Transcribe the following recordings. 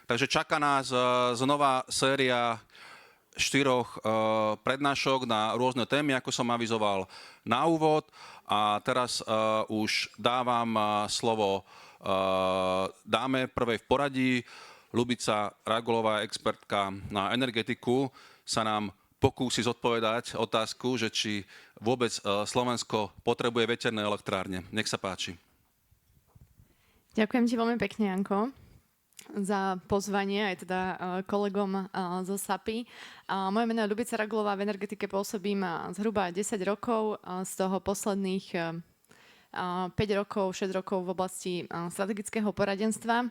Takže čaká nás znova séria 4 prednášok na rôzne témy, ako som avizoval na úvod. A teraz už dávam slovo dáme prvej v poradí. Ľubica Ragulová, expertka na energetiku, sa nám pokúsi zodpovedať otázku, že či vôbec Slovensko potrebuje veterné elektrárne. Nech sa páči. Ďakujem ti veľmi pekne, Janko, za pozvanie aj teda kolegom zo SAPI. Moje meno je Ľubica Ragulová, v energetike pôsobím zhruba 10 rokov, z toho posledných 5 rokov, 6 rokov v oblasti strategického poradenstva.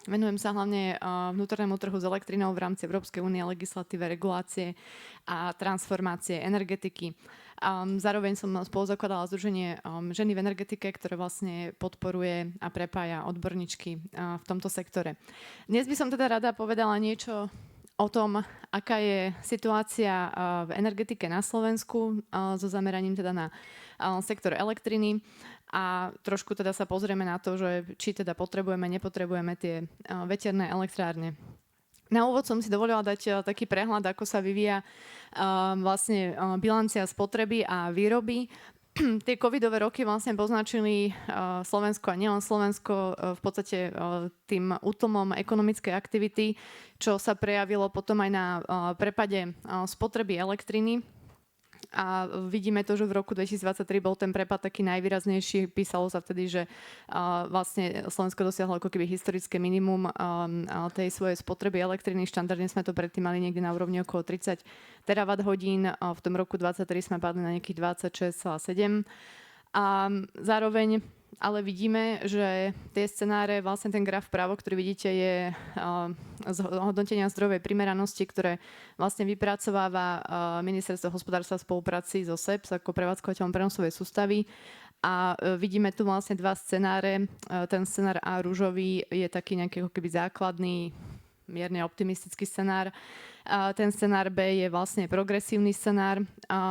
Venujem sa hlavne vnútornému trhu s elektrinou v rámci Európskej únie, legislatíve, regulácie a transformácie energetiky. Zároveň som spoluzakladala združenie Ženy v energetike, ktoré vlastne podporuje a prepája odborníčky v tomto sektore. Dnes by som teda rada povedala niečo o tom, aká je situácia v energetike na Slovensku so zameraním teda na sektor elektriny a trošku teda sa pozrieme na to, že či teda potrebujeme, nepotrebujeme tie veterné elektrárne. Na úvod som si dovolila dať taký prehľad, ako sa vyvíja vlastne bilancia spotreby a výroby. Tie covidové roky vlastne poznačili Slovensko a nielen Slovensko v podstate tým útlmom ekonomickej aktivity, čo sa prejavilo potom aj na prepade spotreby elektriny. A vidíme to, že v roku 2023 bol ten prepad taký najvýraznejší. Písalo sa vtedy, že vlastne Slovensko dosiahlo ako keby historické minimum tej svojej spotreby elektriny. Štandardne sme to predtým mali niekde na úrovni okolo 30 terawatt hodín. V tom roku 2023 sme padli na nejakých 26,7. A zároveň ale vidíme, že tie scenáre, vlastne ten graf vpravo, ktorý vidíte, je z hodnotenia zdrojovej primeranosti, ktoré vlastne vypracováva Ministerstvo hospodárstva v spolupráci so SEPS ako prevádzkovateľom prenosovej sústavy. A vidíme tu vlastne dva scenáre. Ten scenár A ružový je taký nejaký ako keby základný, mierne optimistický scenár. Ten scenár B je vlastne progresívny scenár.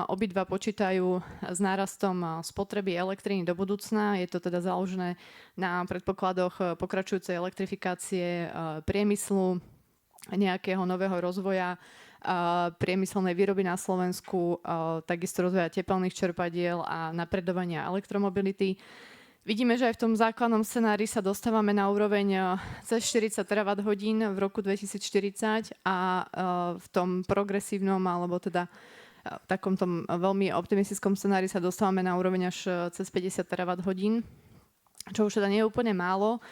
Obidva počítajú s nárastom spotreby elektriny do budúcna. Je to teda založené na predpokladoch pokračujúcej elektrifikácie priemyslu, nejakého nového rozvoja priemyselnej výroby na Slovensku, takisto rozvoja tepelných čerpadiel a napredovania elektromobility. Vidíme, že aj v tom základnom scenári sa dostávame na úroveň cez 40 terawatt hodín v roku 2040 a v tom progresívnom alebo teda v takom tom veľmi optimistickom scenári sa dostávame na úroveň až cez 50 terawatt hodín, čo už teda nie je úplne málo.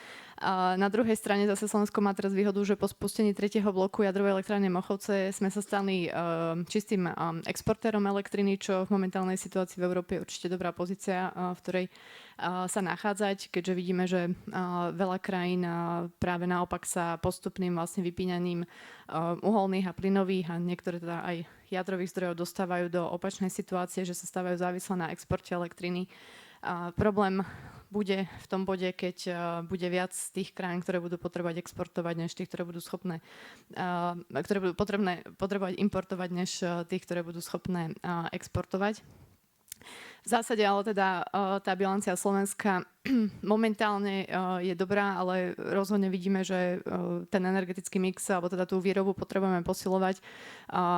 Na druhej strane zase Slovensko má teraz výhodu, že po spustení 3. bloku jadrovej elektrárne Mochovce sme sa stali čistým exportérom elektriny, čo v momentálnej situácii v Európe je určite dobrá pozícia, v ktorej sa nachádzať, keďže vidíme, že veľa krajín práve naopak sa postupným vlastne vypínaním uholných a plynových a niektoré teda aj jadrových zdrojov dostávajú do opačnej situácie, že sa stávajú závislé na exporte elektriny. Problém bude v tom bode, keď bude viac tých krajín, ktoré budú potrebovať exportovať, než tých, ktoré budú schopné, ktoré budú potrebovať importovať, než tých, ktoré budú schopné exportovať. V zásade ale teda tá bilancia Slovenska momentálne je dobrá, ale rozhodne vidíme, že ten energetický mix alebo teda tú výrobu potrebujeme posilovať,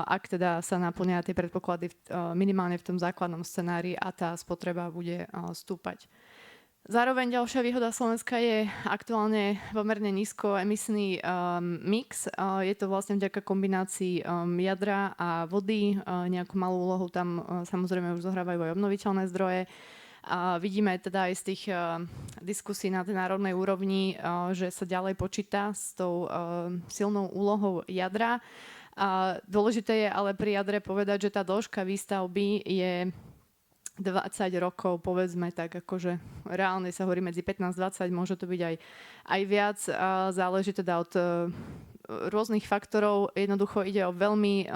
ak teda sa naplnia tie predpoklady minimálne v tom základnom scenári a tá spotreba bude stúpať. Zároveň ďalšia výhoda Slovenska je aktuálne pomerne nízkoemisný mix. Je to vlastne vďaka kombinácii jadra a vody. Nejakú malú úlohu tam samozrejme už zohrávajú aj obnoviteľné zdroje. Vidíme teda aj z tých diskusí na tej národnej úrovni, že sa ďalej počíta s tou silnou úlohou jadra. Dôležité je ale pri jadre povedať, že tá dĺžka výstavby je 20 rokov, povedzme tak, akože reálne sa hovorí medzi 15-20, môže to byť aj viac. Záleží teda od rôznych faktorov. Jednoducho ide o veľmi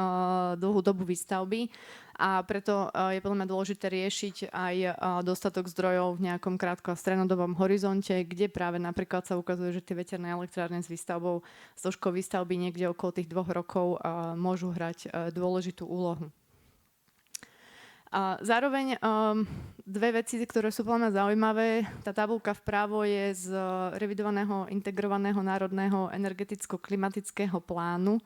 dlhú dobu výstavby a preto je podľa mňa dôležité riešiť aj dostatok zdrojov v nejakom krátko a strednodobom horizonte, kde práve napríklad sa ukazuje, že tie veterné elektrárne s výstavbou, s dĺžkou výstavby niekde okolo tých 2 rokov môžu hrať dôležitú úlohu. A zároveň dve veci, ktoré sú podľa mňa zaujímavé. Tá tabuľka vpravo je z revidovaného integrovaného národného energeticko-klimatického plánu.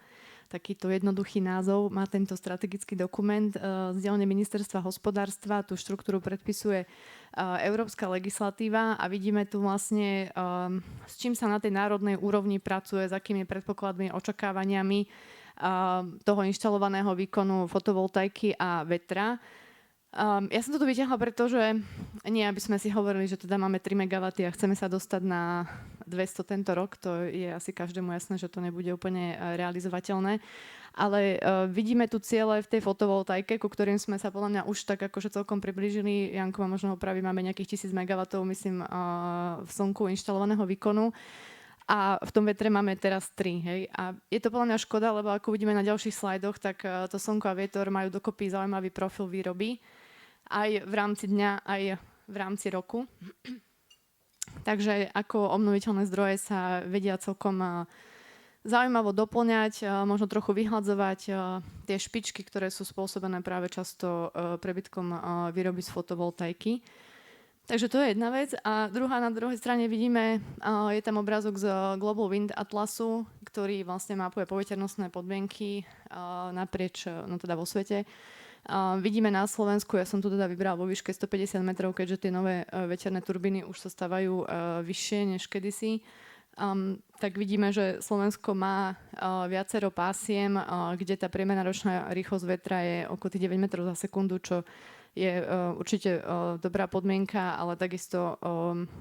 Takýto jednoduchý názov má tento strategický dokument z dielne Ministerstva hospodárstva. Tú štruktúru predpisuje európska legislatíva a vidíme tu vlastne, s čím sa na tej národnej úrovni pracuje, s akými predpokladmi, očakávaniami toho inštalovaného výkonu fotovoltaiky a vetra. Ja som to tu vyťahla, pretože nie, aby sme si hovorili, že teda máme 3 MW a chceme sa dostať na 200 tento rok, to je asi každému jasné, že to nebude úplne realizovateľné, ale vidíme tu ciele v tej fotovoltaike, ku ktorým sme sa podľa mňa už tak akože celkom priblížili. Janko ma možno opraví, máme nejakých 1000 MW, myslím, v slnku inštalovaného výkonu. A v tom vetre máme teraz 3, hej. A je to podľa mňa škoda, lebo ako vidíme na ďalších slajdoch, tak to slnko a vietor majú dokopy zaujímavý profil výroby. Aj v rámci dňa, aj v rámci roku. Takže ako obnoviteľné zdroje sa vedia celkom zaujímavo doplňať, možno trochu vyhľadzovať tie špičky, ktoré sú spôsobené práve často prebytkom výroby z fotovoltaiky. Takže to je jedna vec. A na druhej strane vidíme, je tam obrázok z Global Wind Atlasu, ktorý vlastne mapuje poveternostné podmienky naprieč, no teda vo svete. Vidíme na Slovensku, ja som tu teda vybrala vo výške 150 metrov, keďže tie nové veterné turbíny už sa stavajú vyššie než kedysi. Tak vidíme, že Slovensko má viacero pásiem, kde tá priemerná ročná rýchlosť vetra je okolo 9 metrov za sekundu, čo je určite dobrá podmienka, ale takisto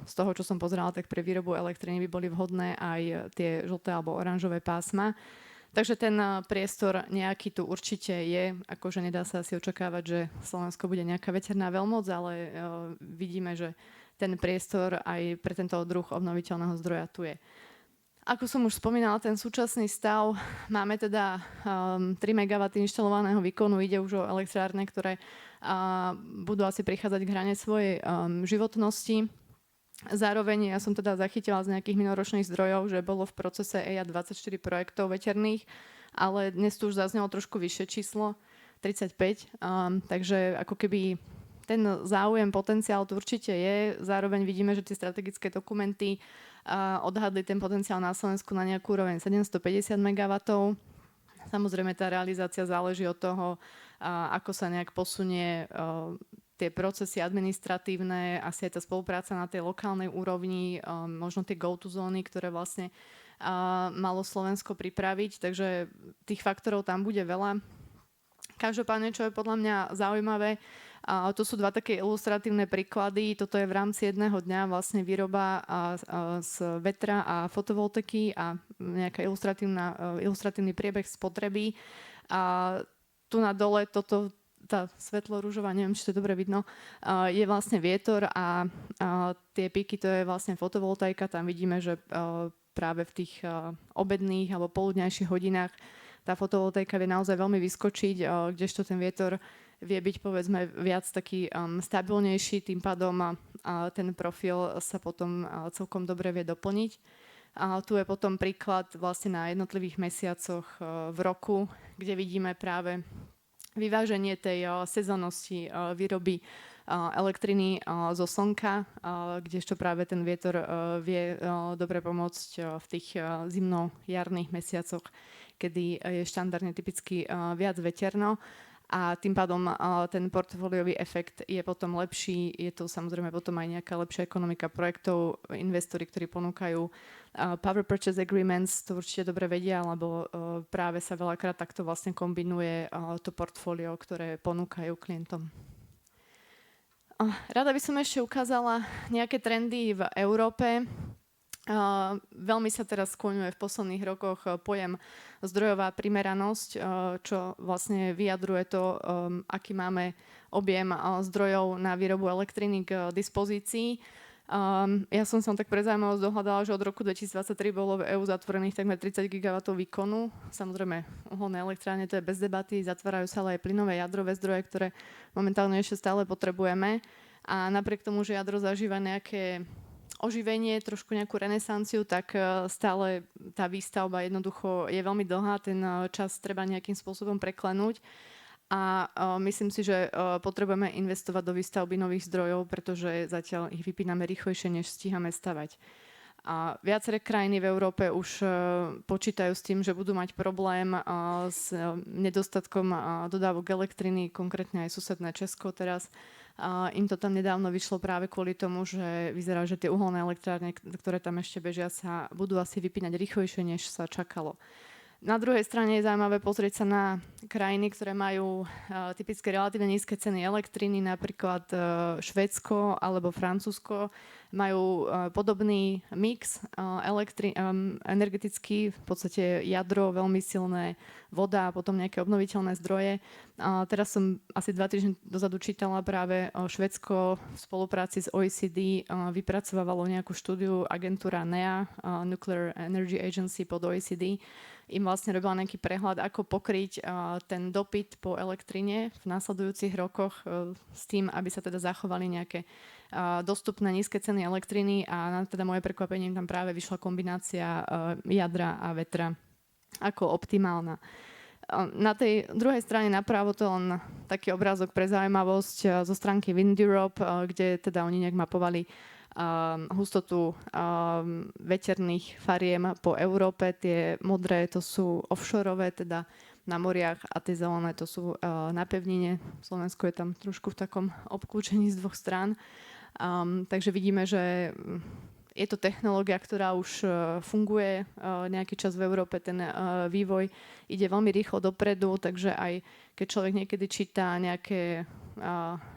z toho, čo som pozerala, tak pre výrobu elektriny by boli vhodné aj tie žlté alebo oranžové pásma. Takže ten priestor nejaký tu určite je, akože nedá sa asi očakávať, že Slovensko bude nejaká veterná veľmoc, ale vidíme, že ten priestor aj pre tento druh obnoviteľného zdroja tu je. Ako som už spomínala, ten súčasný stav, máme teda 3 MW inštalovaného výkonu, ide už o elektrárne, ktoré budú asi prichádzať k hrane svojej životnosti. Zároveň ja som teda zachytila z nejakých minuloročných zdrojov, že bolo v procese EIA 24 projektov veterných, ale dnes tu už zaznelo trošku vyššie číslo, 35. Takže ako keby ten záujem, potenciál tu určite je. Zároveň vidíme, že tie strategické dokumenty odhadli ten potenciál na Slovensku na nejakú úroveň 750 MW. Samozrejme, tá realizácia záleží od toho, ako sa nejak posunie tie procesy administratívne, asi aj tá spolupráca na tej lokálnej úrovni, možno tie go-to zóny, ktoré vlastne malo Slovensko pripraviť, takže tých faktorov tam bude veľa. Každopádne, čo je podľa mňa zaujímavé, to sú dva také ilustratívne príklady. Toto je v rámci jedného dňa vlastne výroba z vetra a fotovoltaiky a nejaká ilustratívny priebeh spotreby. A tu na dole tá svetlo-ružová, neviem, či to dobre vidno, je vlastne vietor a tie píky, to je vlastne fotovoltaika. Tam vidíme, že práve v tých obedných alebo poludňajších hodinách tá fotovoltaika vie naozaj veľmi vyskočiť, kdežto ten vietor vie byť, povedzme, viac taký stabilnejší, tým pádom ten profil sa potom celkom dobre vie doplniť. Tu je potom príklad vlastne na jednotlivých mesiacoch v roku, kde vidíme práve vyváženie tej sezónnosti výroby elektriny zo slnka, kdežto práve ten vietor vie dobre pomôcť v tých zimno-jarných mesiacoch, kedy je štandardne typicky viac veterno. A tým pádom ten portfóliový efekt je potom lepší. Je to samozrejme potom aj nejaká lepšia ekonomika projektov. Investori, ktorí ponúkajú power purchase agreements, to určite dobre vedia, lebo práve sa veľakrát takto vlastne kombinuje to portfólio, ktoré ponúkajú klientom. Rada by som ešte ukázala nejaké trendy v Európe. Veľmi sa teraz skloňuje v posledných rokoch pojem zdrojová primeranosť, čo vlastne vyjadruje to, aký máme objem zdrojov na výrobu elektriny k dispozícii. Ja som tak pre zaujímavosť dohľadala, že od roku 2023 bolo v EÚ zatvorených takmer 30 GW výkonu. Samozrejme, uholné elektrárne, to je bez debaty, zatvárajú sa ale aj plynové jadrové zdroje, ktoré momentálne ešte stále potrebujeme. A napriek tomu, že jadro zažíva nejaké oživenie, trošku nejakú renesanciu, tak stále tá výstavba jednoducho je veľmi dlhá, ten čas treba nejakým spôsobom preklenúť. A myslím si, že potrebujeme investovať do výstavby nových zdrojov, pretože zatiaľ ich vypíname rýchlejšie, než stíhame stavať. A viaceré krajiny v Európe už počítajú s tým, že budú mať problém s nedostatkom dodávok elektriny, konkrétne aj susedné Česko teraz. Im to tam nedávno vyšlo práve kvôli tomu, že vyzerá, že tie uholné elektrárne, ktoré tam ešte bežia, sa budú asi vypínať rýchlejšie, než sa čakalo. Na druhej strane je zaujímavé pozrieť sa na krajiny, ktoré majú typické relatívne nízke ceny elektriny, napríklad Švédsko alebo Francúzsko. Majú podobný mix energetický, v podstate jadro, veľmi silné, voda a potom nejaké obnoviteľné zdroje. Teraz som asi 2 týždne dozadu čítala práve Švédsko v spolupráci s OECD vypracovávalo nejakú štúdiu agentúra NEA, Nuclear Energy Agency pod OECD, im vlastne robila nejaký prehľad, ako pokryť ten dopyt po elektrine v následujúcich rokoch s tým, aby sa teda zachovali nejaké dostupné nízke ceny elektriny a na teda moje prekvapenie tam práve vyšla kombinácia jadra a vetra ako optimálna. Na tej druhej strane napravo to len taký obrázok pre zaujímavosť zo stránky Wind Europe, kde teda oni nejak mapovali hustotu veterných fariem po Európe. Tie modré to sú offshoreové, teda na moriach, a tie zelené to sú na pevnine. Slovensko je tam trošku v takom obklúčení z 2 strán. Takže vidíme, že je to technológia, ktorá už funguje nejaký čas v Európe. Ten vývoj ide veľmi rýchlo dopredu, takže aj keď človek niekedy číta nejaké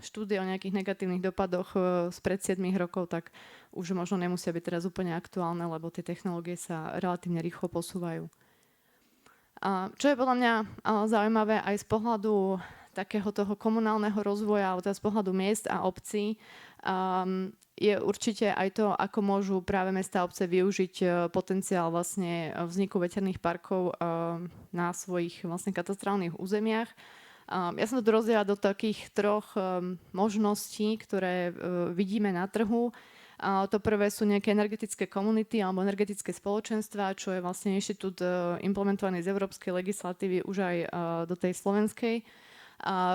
štúdie o nejakých negatívnych dopadoch spred 7 rokov, tak už možno nemusia byť teraz úplne aktuálne, lebo tie technológie sa relatívne rýchlo posúvajú. Čo je podľa mňa zaujímavé aj z pohľadu takého toho komunálneho rozvoja, alebo teda z pohľadu miest a obcí, je určite aj to, ako môžu práve mestá a obce využiť potenciál vlastne vzniku veterných parkov na svojich vlastne katastrálnych územiach. Ja som to rozdielala do takých 3 možností, ktoré vidíme na trhu. To prvé sú nejaké energetické komunity alebo energetické spoločenstva, čo je vlastne inštitút implementovaný z európskej legislatívy už aj do tej slovenskej.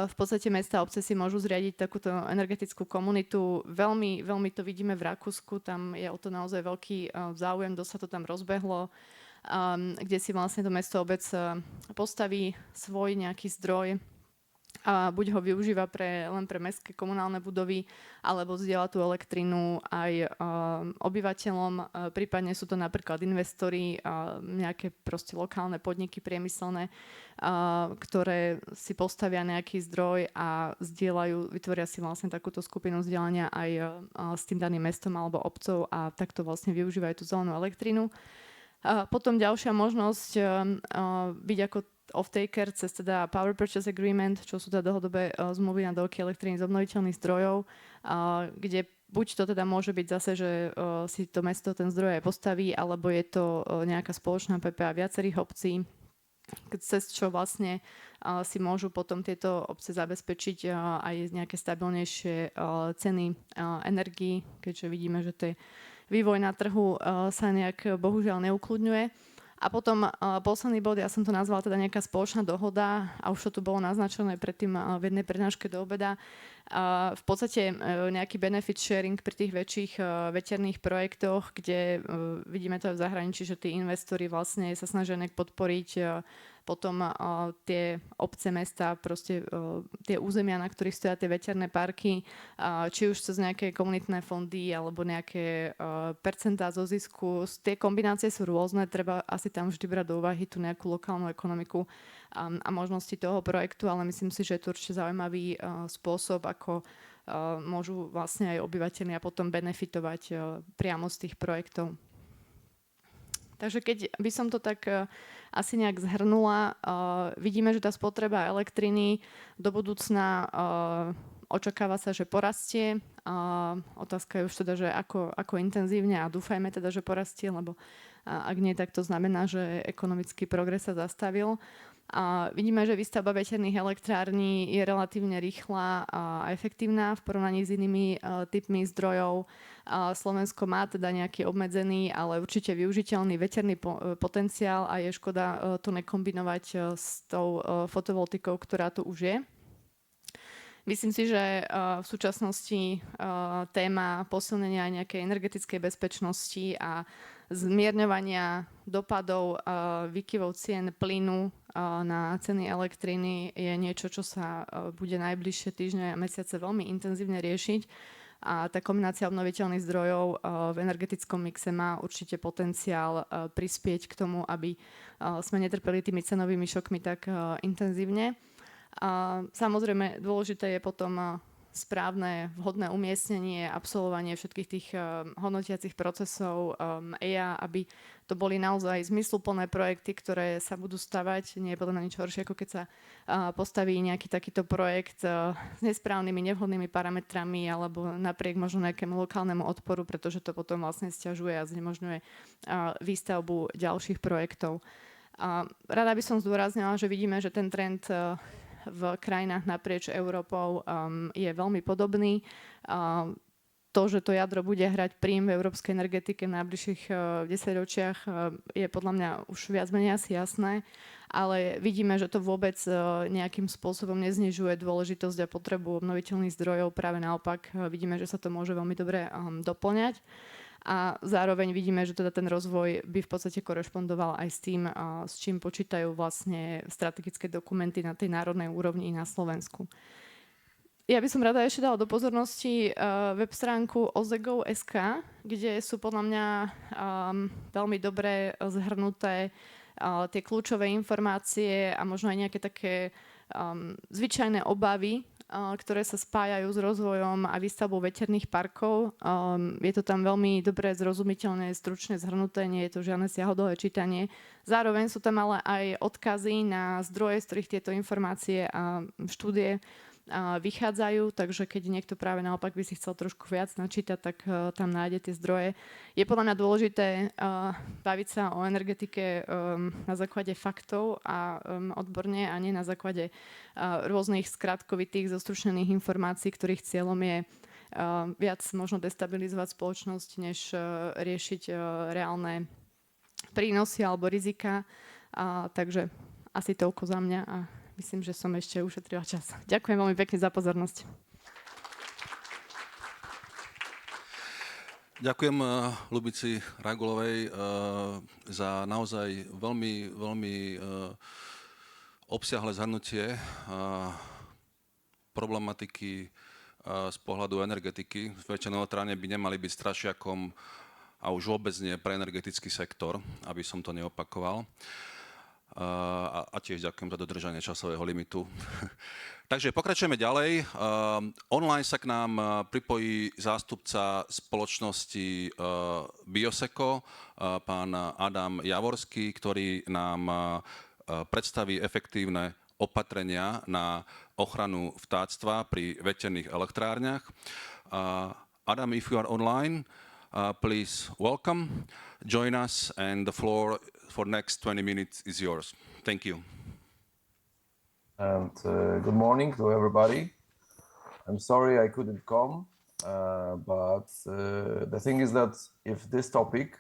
V podstate mestá a obce si môžu zriadiť takúto energetickú komunitu. Veľmi, veľmi to vidíme v Rakúsku, tam je o to naozaj veľký záujem, dosť sa to tam rozbehlo, kde si vlastne to mesto obec postaví svoj nejaký zdroj a buď ho využíva len pre mestské komunálne budovy, alebo zdieľa tú elektrinu aj obyvateľom. Prípadne sú to napríklad investori, nejaké proste lokálne podniky priemyselné, ktoré si postavia nejaký zdroj a zdieľajú, vytvoria si vlastne takúto skupinu zdieľania aj s tým daným mestom alebo obcov a takto vlastne využívajú tú zelenú elektrinu. Potom ďalšia možnosť byť ako off-taker cez teda Power Purchase Agreement, čo sú teda dlhodobé zmluvy na dodávky elektriny z obnoviteľných zdrojov, kde buď to teda môže byť zase, že si to mesto ten zdroj aj postaví, alebo je to nejaká spoločná PPA viacerých obcí, cez čo vlastne si môžu potom tieto obce zabezpečiť aj nejaké stabilnejšie ceny energii, keďže vidíme, že to je vývoj na trhu sa nejak bohužiaľ neukludňuje. A potom posledný bod, ja som to nazvala teda nejaká spoločná dohoda a už to tu bolo naznačené predtým v jednej prednáške do obeda. V podstate nejaký benefit sharing pri tých väčších veterných projektoch, kde vidíme to aj v zahraničí, že tí investori vlastne sa snažia nejak podporiť potom tie obce, mesta, proste tie územia, na ktorých stoja tie veterné parky, či už cez nejaké komunitné fondy alebo nejaké percentá zo zisku. Tie kombinácie sú rôzne, treba asi tam vždy brať do úvahy tú nejakú lokálnu ekonomiku a možnosti toho projektu, ale myslím si, že je to určite zaujímavý spôsob, ako môžu vlastne aj obyvateľia potom benefitovať priamo z tých projektov. Takže keď by som to tak asi nejak zhrnula, vidíme, že tá spotreba elektriny do budúcna očakáva sa, že porastie. Otázka je už teda, že ako intenzívne a dúfajme teda, že porastie, lebo ak nie, tak to znamená, že ekonomický progres sa zastavil. Vidíme, že výstavba veterných elektrární je relatívne rýchla a efektívna v porovnaní s inými typmi zdrojov. Slovensko má teda nejaký obmedzený, ale určite využiteľný veterný potenciál a je škoda to nekombinovať s tou fotovoltikou, ktorá tu už je. Myslím si, že v súčasnosti téma posilnenia nejakej energetickej bezpečnosti a zmierňovania dopadov výkyvov cien plynu na ceny elektriny je niečo, čo sa bude najbližšie týždne a mesiace veľmi intenzívne riešiť. A tá kombinácia obnoviteľných zdrojov v energetickom mixe má určite potenciál prispieť k tomu, aby sme netrpeli tými cenovými šokmi tak intenzívne. A samozrejme dôležité je potom správne, vhodné umiestnenie, absolvovanie všetkých tých hodnotiacich procesov EIA, aby to boli naozaj zmysluplné projekty, ktoré sa budú stavať. Nie je podľa mňa nič horšie, ako keď sa postaví nejaký takýto projekt s nesprávnymi, nevhodnými parametrami alebo napriek možno nejakému lokálnemu odporu, pretože to potom vlastne sťažuje a znemožňuje výstavbu ďalších projektov. Rada by som zdôraznila, že vidíme, že ten trend v krajinách naprieč Európou je veľmi podobný. To, že to jadro bude hrať príjm v európskej energetike v najbližších 10 ročiach je podľa mňa už viac menej asi jasné, ale vidíme, že to vôbec nejakým spôsobom neznižuje dôležitosť a potrebu obnoviteľných zdrojov. Práve naopak vidíme, že sa to môže veľmi dobre doplňať. A zároveň vidíme, že teda ten rozvoj by v podstate korešpondoval aj s tým, s čím počítajú vlastne strategické dokumenty na tej národnej úrovni i na Slovensku. Ja by som rada ešte dala do pozornosti web stránku ozegov.sk, kde sú podľa mňa veľmi dobre zhrnuté tie kľúčové informácie a možno aj nejaké také zvyčajné obavy, ktoré sa spájajú s rozvojom a výstavbou veterných parkov. Je to tam veľmi dobre zrozumiteľné, stručne zhrnuté, nie je to žiadne siahodlhé čítanie. Zároveň sú tam ale aj odkazy na zdroje, z ktorých tieto informácie a štúdie vychádzajú, takže keď niekto práve naopak by si chcel trošku viac načítať, tak tam nájde tie zdroje. Je podľa mňa dôležité baviť sa o energetike na základe faktov a odborne a nie na základe rôznych skratkovitých, zostručnených informácií, ktorých cieľom je viac možno destabilizovať spoločnosť, než riešiť reálne prínosy alebo rizika. Takže asi toľko za mňa a myslím, že som ešte ušetrila čas. Ďakujem veľmi pekne za pozornosť. Ďakujem Ľubici Ragulovej za naozaj veľmi obsiahle zhrnutie problematiky z pohľadu energetiky. Veterné elektrárne by nemali byť strašiakom a už vôbec nie pre energetický sektor, aby som to neopakoval. A tiež ďakujem za dodržanie časového limitu. Takže pokračujeme ďalej. Online sa k nám pripojí zástupca spoločnosti Bioseko, pán Adam Javorský, ktorý nám predstaví efektívne opatrenia na ochranu vtáctva pri veterných elektrárniach. Adam, if you are online, please welcome, join us, and the floor for next 20 minutes is yours. Thank you. And good morning to everybody. I'm sorry I couldn't come, but the thing is that if this topic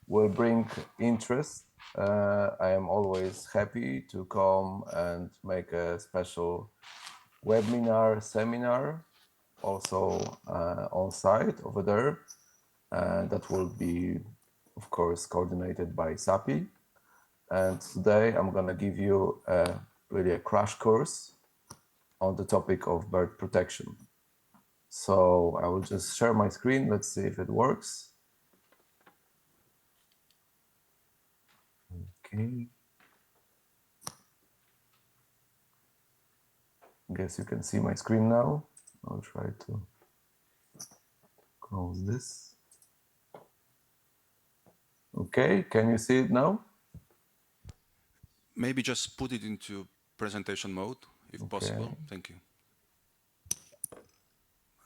will bring interest, I am always happy to come and make a special webinar, seminar, also on site over there. That will be, of course, coordinated by SAPI. And today I'm going to give you really a crash course on the topic of bird protection. So I will just share my screen. Let's see if it works. Okay. Guess you can see my screen now. I'll try to close this. Okay, can you see it now? Maybe just put it into presentation mode, if possible. Thank you.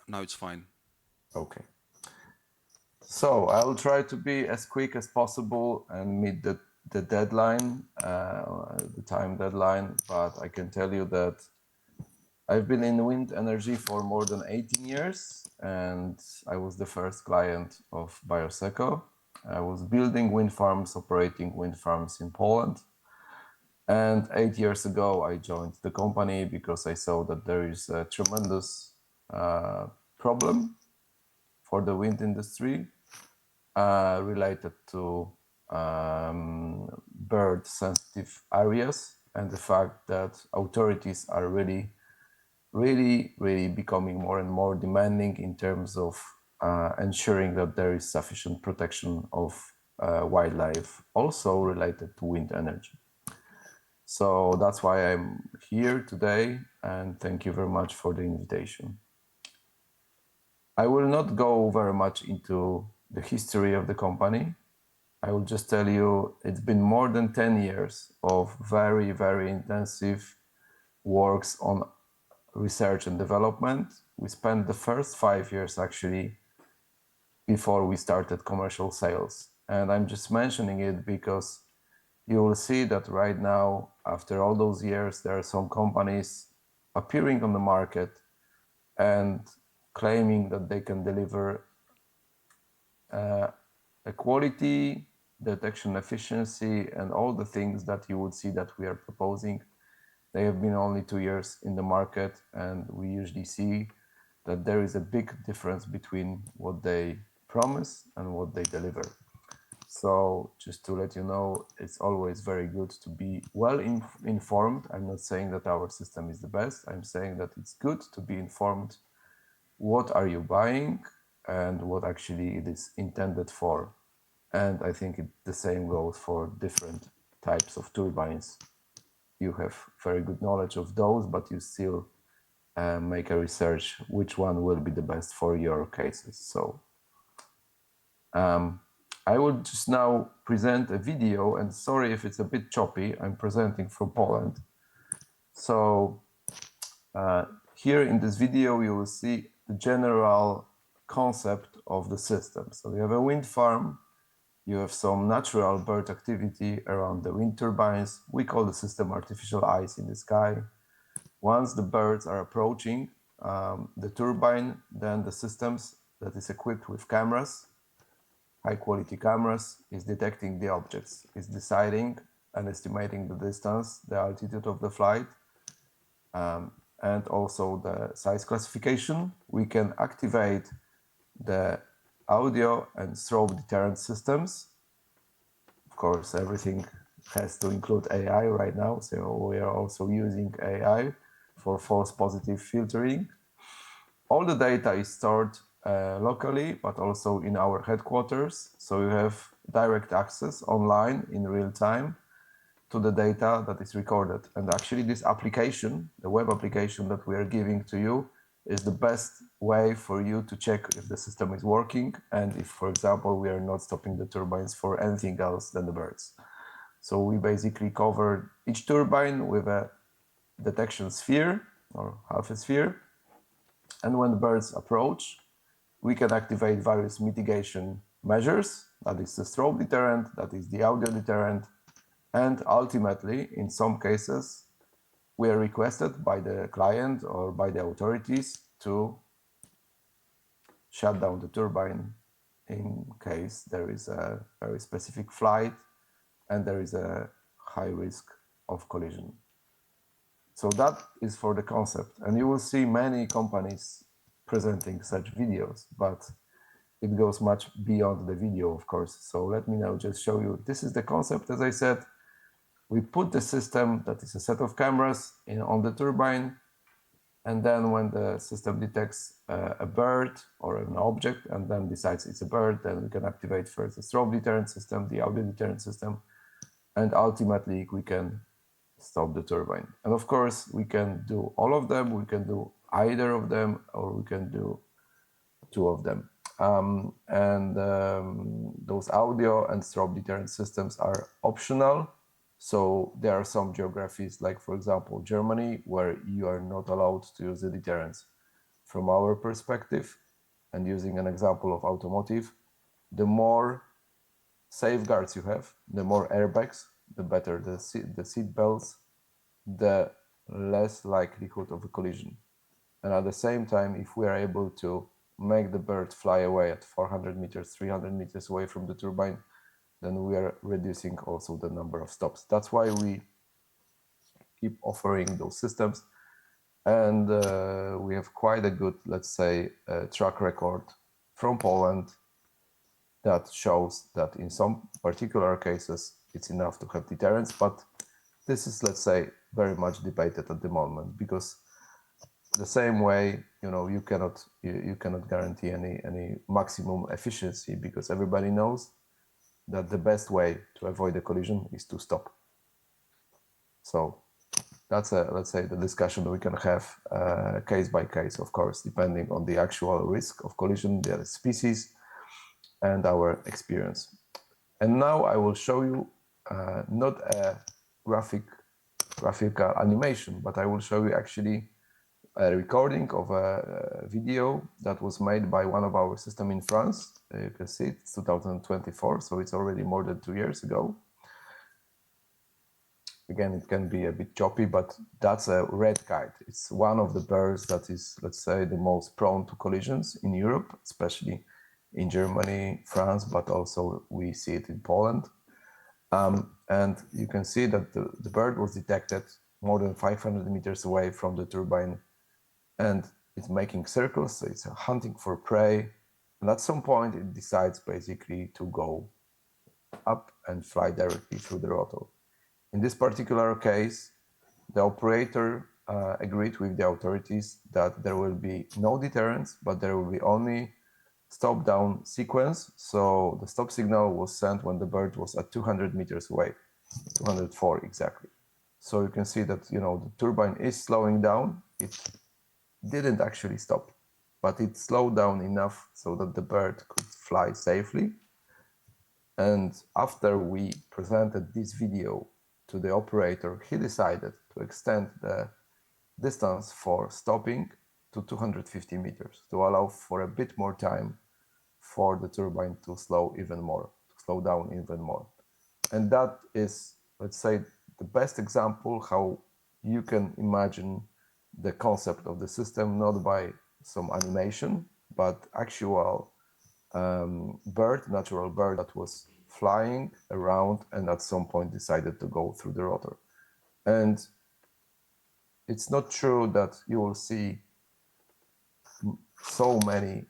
Now it's fine. Okay. So I will try to be as quick as possible and meet the the deadline, the time deadline, but I can tell you that I've been in wind energy for more than 18 years, and I was the first client of Bioseco. I was building wind farms, operating wind farms in Poland. And 8 years ago, I joined the company because I saw that there is a tremendous problem for the wind industry related to bird sensitive areas, and the fact that authorities are really becoming more and more demanding in terms of ensuring that there is sufficient protection of wildlife, also related to wind energy. So that's why I'm here today, and thank you very much for the invitation. I will not go very much into the history of the company. I will just tell you it's been more than 10 years of very intensive works on research and development. We spent the first 5 years actually before we started commercial sales. And I'm just mentioning it because you will see that right now, after all those years, there are some companies appearing on the market and claiming that they can deliver a quality, detection efficiency, and all the things that you would see that we are proposing. They have been only 2 years in the market, and we usually see that there is a big difference between what they promise and what they deliver. So just to let you know, it's always very good to be well informed. I'm not saying that our system is the best. I'm saying that it's good to be informed. What are you buying and what actually it is intended for? And I think the same goes for different types of turbines. You have very good knowledge of those, but you still make a research which one will be the best for your cases. So I will just now present a video, and sorry if it's a bit choppy, I'm presenting from Poland. So here in this video, you will see the general concept of the system. So you have a wind farm, you have some natural bird activity around the wind turbines. We call the system artificial eyes in the sky. Once the birds are approaching the turbine, then the systems that is equipped with cameras, high quality cameras, is detecting the objects, is deciding and estimating the distance, the altitude of the flight, and also the size classification. We can activate the audio and strobe deterrent systems. Of course, everything has to include AI right now, so we are also using AI for false positive filtering. All the data is stored locally, but also in our headquarters. So you have direct access online in real time to the data that is recorded. And actually this application, the web application that we are giving to you, is the best way for you to check if the system is working and if, for example, we are not stopping the turbines for anything else than the birds. So we basically cover each turbine with a detection sphere or half a sphere. And when the birds approach, we can activate various mitigation measures. That is the strobe deterrent, that is the audio deterrent. And ultimately, in some cases, we are requested by the client or by the authorities to shut down the turbine in case there is a very specific flight and there is a high risk of collision. So that is for the concept. And you will see many companies presenting such videos, but it goes much beyond the video, of course. So let me now just show you. This is the concept, as I said. We put the system, that is a set of cameras, on the turbine, and then when the system detects a bird or an object and then decides it's a bird, then we can activate first the strobe deterrent system, the audio deterrent system, and ultimately we can stop the turbine. And of course, we can do all of them, we can do either of them, or we can do two of them. Those audio and strobe deterrent systems are optional. So there are some geographies, like for example, Germany, where you are not allowed to use the deterrents. From our perspective, and using an example of automotive, the more safeguards you have, the more airbags, the better the seat belts, the less likelihood of a collision. And at the same time, if we are able to make the bird fly away at 400 meters, 300 meters away from the turbine, then we are reducing also the number of stops. That's why we keep offering those systems. And we have quite a good, let's say, track record from Poland that shows that in some particular cases, it's enough to have deterrence. But this is, let's say, very much debated at the moment, because the same way, you cannot guarantee any maximum efficiency, because everybody knows that the best way to avoid a collision is to stop. So that's let's say, the discussion we can have case by case, of course, depending on the actual risk of collision, the species, and our experience. And now I will show you not a graphical animation, but I will show you actually a recording of a video that was made by one of our system in France. You can see it's 2024, so it's already more than 2 years ago. Again, it can be a bit choppy, but that's a red kite. It's one of the birds that is, let's say, the most prone to collisions in Europe, especially in Germany, France, but also we see it in Poland. And you can see that the bird was detected more than 500 meters away from the turbine, and it's making circles, so it's hunting for prey. And at some point, it decides basically to go up and fly directly through the rotor. In this particular case, the operator agreed with the authorities that there will be no deterrence, but there will be only stop-down sequence. So the stop signal was sent when the bird was at 200 meters away, 204 exactly. So you can see that, the turbine is slowing down. It didn't actually stop, but it slowed down enough so that the bird could fly safely. And after we presented this video to the operator, he decided to extend the distance for stopping to 250 meters to allow for a bit more time for the turbine to slow down even more. And that is, let's say, the best example how you can imagine the concept of the system, not by some animation, but actual natural bird that was flying around and at some point decided to go through the rotor. And it's not true that you will see so many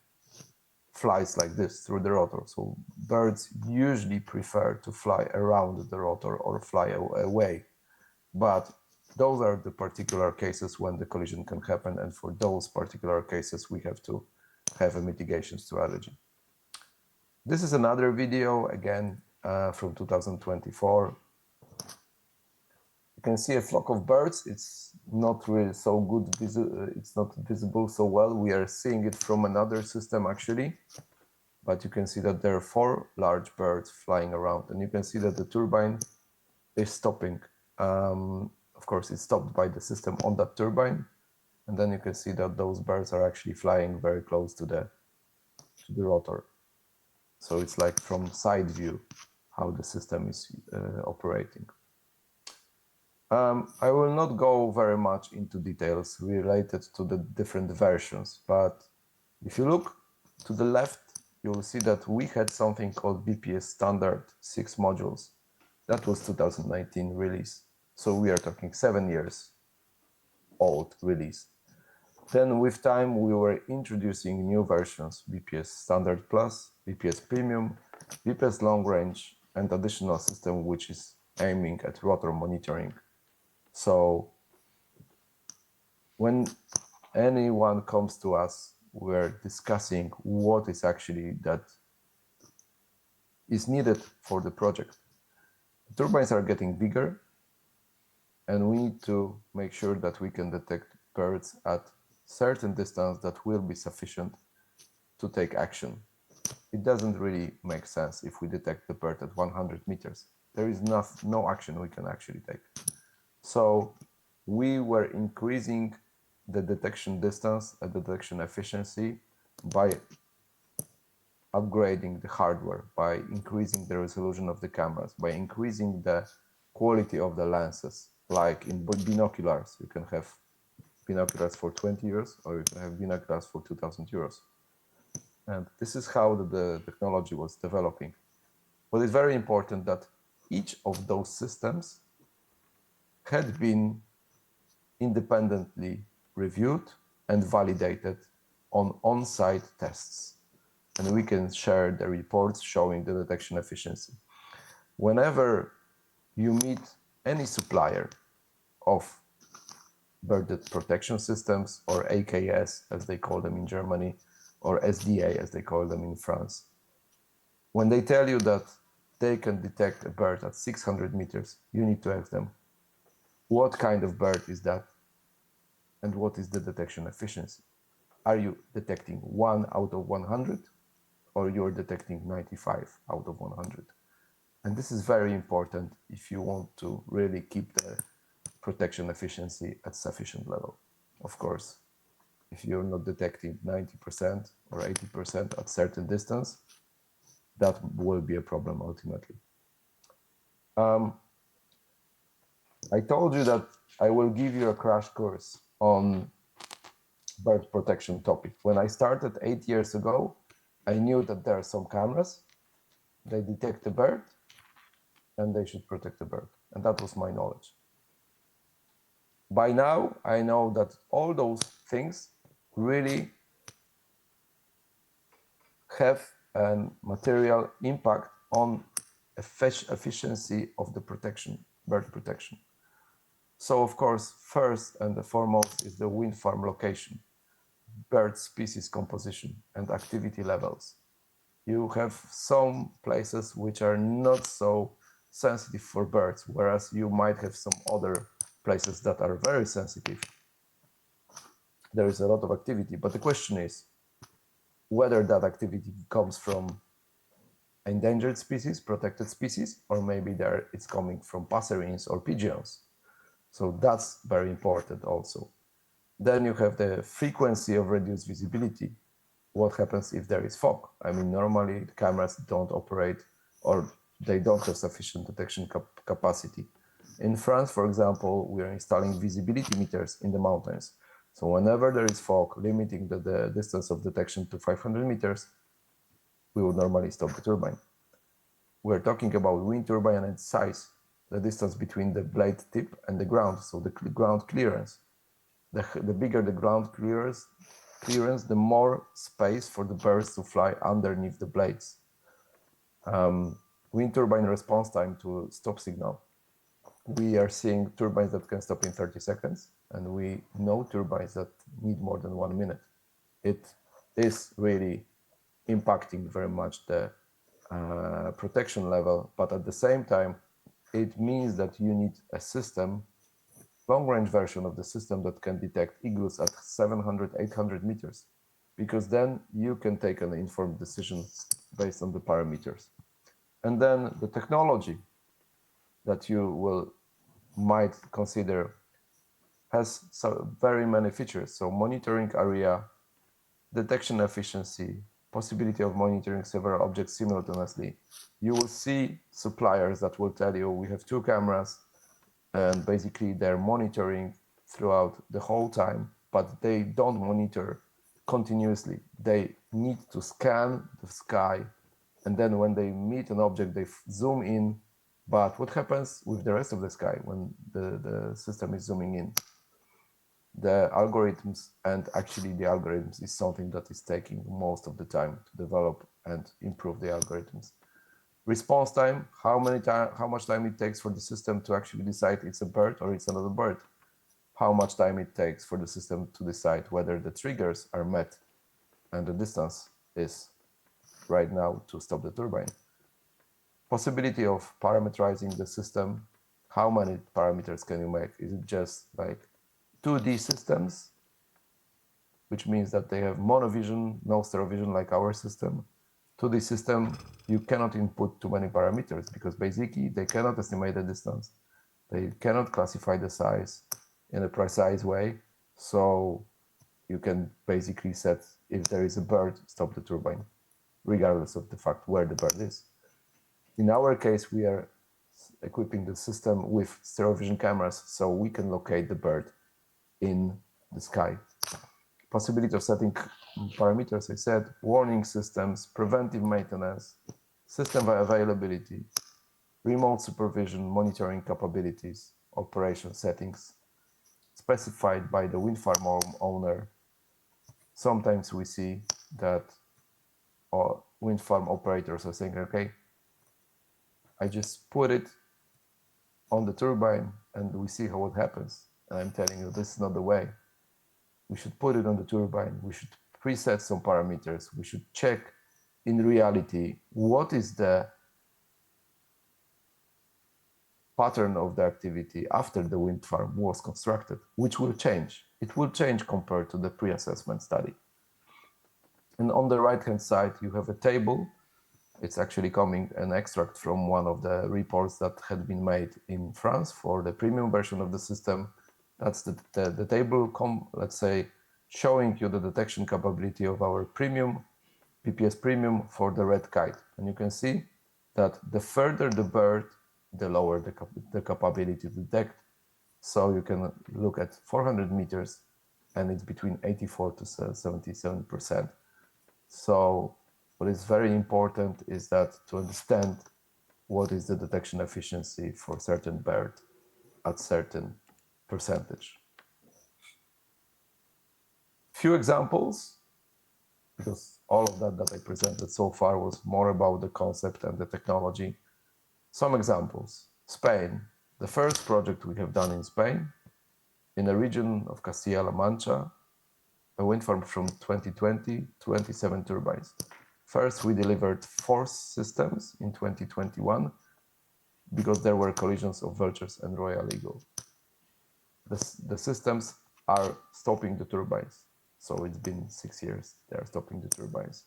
flies like this through the rotor. So birds usually prefer to fly around the rotor or fly away. But those are the particular cases when the collision can happen. And for those particular cases, we have to have a mitigation strategy. This is another video, again, from 2024. You can see a flock of birds. It's not really so good, it's not visible so well. We are seeing it from another system, actually. But you can see that there are 4 large birds flying around. And you can see that the turbine is stopping. Of course, it's stopped by the system on that turbine. And then you can see that those birds are actually flying very close to the rotor. So it's like from side view how the system is operating. I will not go very much into details related to the different versions, but if you look to the left, you will see that we had something called BPS standard 6 modules. That was 2019 release. So we are talking 7 years old release. Then with time, we were introducing new versions, BPS Standard Plus, BPS Premium, BPS Long Range, and additional system which is aiming at rotor monitoring. So when anyone comes to us, we're discussing what is actually that is needed for the project. The turbines are getting bigger, and we need to make sure that we can detect birds at certain distance that will be sufficient to take action. It doesn't really make sense if we detect the bird at 100 meters. There is no action we can actually take. So we were increasing the detection distance and detection efficiency by upgrading the hardware, by increasing the resolution of the cameras, by increasing the quality of the lenses. Like in binoculars, you can have binoculars for 20 years, or you can have binoculars for 2,000 euros. And this is how the technology was developing. But it's very important that each of those systems had been independently reviewed and validated on-site tests. And we can share the reports showing the detection efficiency. Whenever you meet any supplier of bird protection systems, or AKS, as they call them in Germany, or SDA, as they call them in France, when they tell you that they can detect a bird at 600 meters, you need to ask them, what kind of bird is that? And what is the detection efficiency? Are you detecting 1 out of 100, or you're detecting 95 out of 100? And this is very important if you want to really keep the protection efficiency at sufficient level. Of course, if you're not detecting 90% or 80% at certain distance, that will be a problem ultimately. I told you that I will give you a crash course on bird protection topic. When I started 8 years ago, I knew that there are some cameras, they detect the bird, and they should protect the bird. And that was my knowledge. By now, I know that all those things really have a material impact on efficiency of the protection, bird protection. So of course, first and foremost is the wind farm location, bird species composition and activity levels. You have some places which are not so sensitive for birds, whereas you might have some other places that are very sensitive. There is a lot of activity, but the question is whether that activity comes from endangered species, protected species, or maybe it's coming from passerines or pigeons. So that's very important also. Then you have the frequency of reduced visibility. What happens if there is fog? I mean, normally the cameras don't operate, or they don't have sufficient detection capacity. In France, for example, we are installing visibility meters in the mountains. So whenever there is fog, limiting the distance of detection to 500 meters, we would normally stop the turbine. We're talking about wind turbine and its size, the distance between the blade tip and the ground, so the ground clearance. The bigger the ground clearance, the more space for the birds to fly underneath the blades. Wind turbine response time to stop signal. We are seeing turbines that can stop in 30 seconds, and we know turbines that need more than 1 minute. It is really impacting very much the protection level, but at the same time, it means that you need a system, long-range version of the system that can detect igloos at 700, 800 meters, because then you can take an informed decision based on the parameters. And then the technology that you might consider has very many features. So monitoring area, detection efficiency, possibility of monitoring several objects simultaneously. You will see suppliers that will tell you we have 2 cameras, and basically they're monitoring throughout the whole time, but they don't monitor continuously. They need to scan the sky, and then when they meet an object, they zoom in. But what happens with the rest of the sky when the system is zooming in? The algorithms, and actually the algorithms is something that is taking most of the time to develop and improve the algorithms. Response time, how much time it takes for the system to actually decide it's a bird or it's another bird. How much time it takes for the system to decide whether the triggers are met and the distance is right now to stop the turbine. Possibility of parameterizing the system. How many parameters can you make? Is it just like 2D systems, which means that they have monovision, no stereo vision like our system? 2D system, you cannot input too many parameters because basically they cannot estimate the distance. They cannot classify the size in a precise way. So you can basically set, if there is a bird, stop the turbine. regardless of the fact where the bird is. In our case, we are equipping the system with stereo vision cameras so we can locate the bird in the sky. Possibility of setting parameters, I said, warning systems, preventive maintenance, system availability, remote supervision, monitoring capabilities, operation settings, specified by the wind farm owner. Sometimes we see that wind farm operators are saying, okay, I just put it on the turbine and we see what happens. And I'm telling you, this is not the way. We should put it on the turbine. We should preset some parameters. We should check in reality what is the pattern of the activity after the wind farm was constructed, which will change. It will change compared to the pre-assessment study. And on the right-hand side, you have a table. It's actually coming an extract from one of the reports that had been made in France for the premium version of the system. That's the table, let's say, showing you the detection capability of our premium, PPS premium for the red kite. And you can see that the further the bird, the lower the capability to detect. So you can look at 400 meters and it's between 84 to 77%. So what is very important is that to understand what is the detection efficiency for certain bird at certain percentage. Few examples, because all of that I presented so far was more about the concept and the technology. Some examples. Spain, the first project we have done in Spain, in a region of Castilla-La Mancha, a wind farm from 2020, 27 turbines. First, we delivered 4 systems in 2021 because there were collisions of vultures and royal eagle. The systems are stopping the turbines. So it's been 6 years they are stopping the turbines.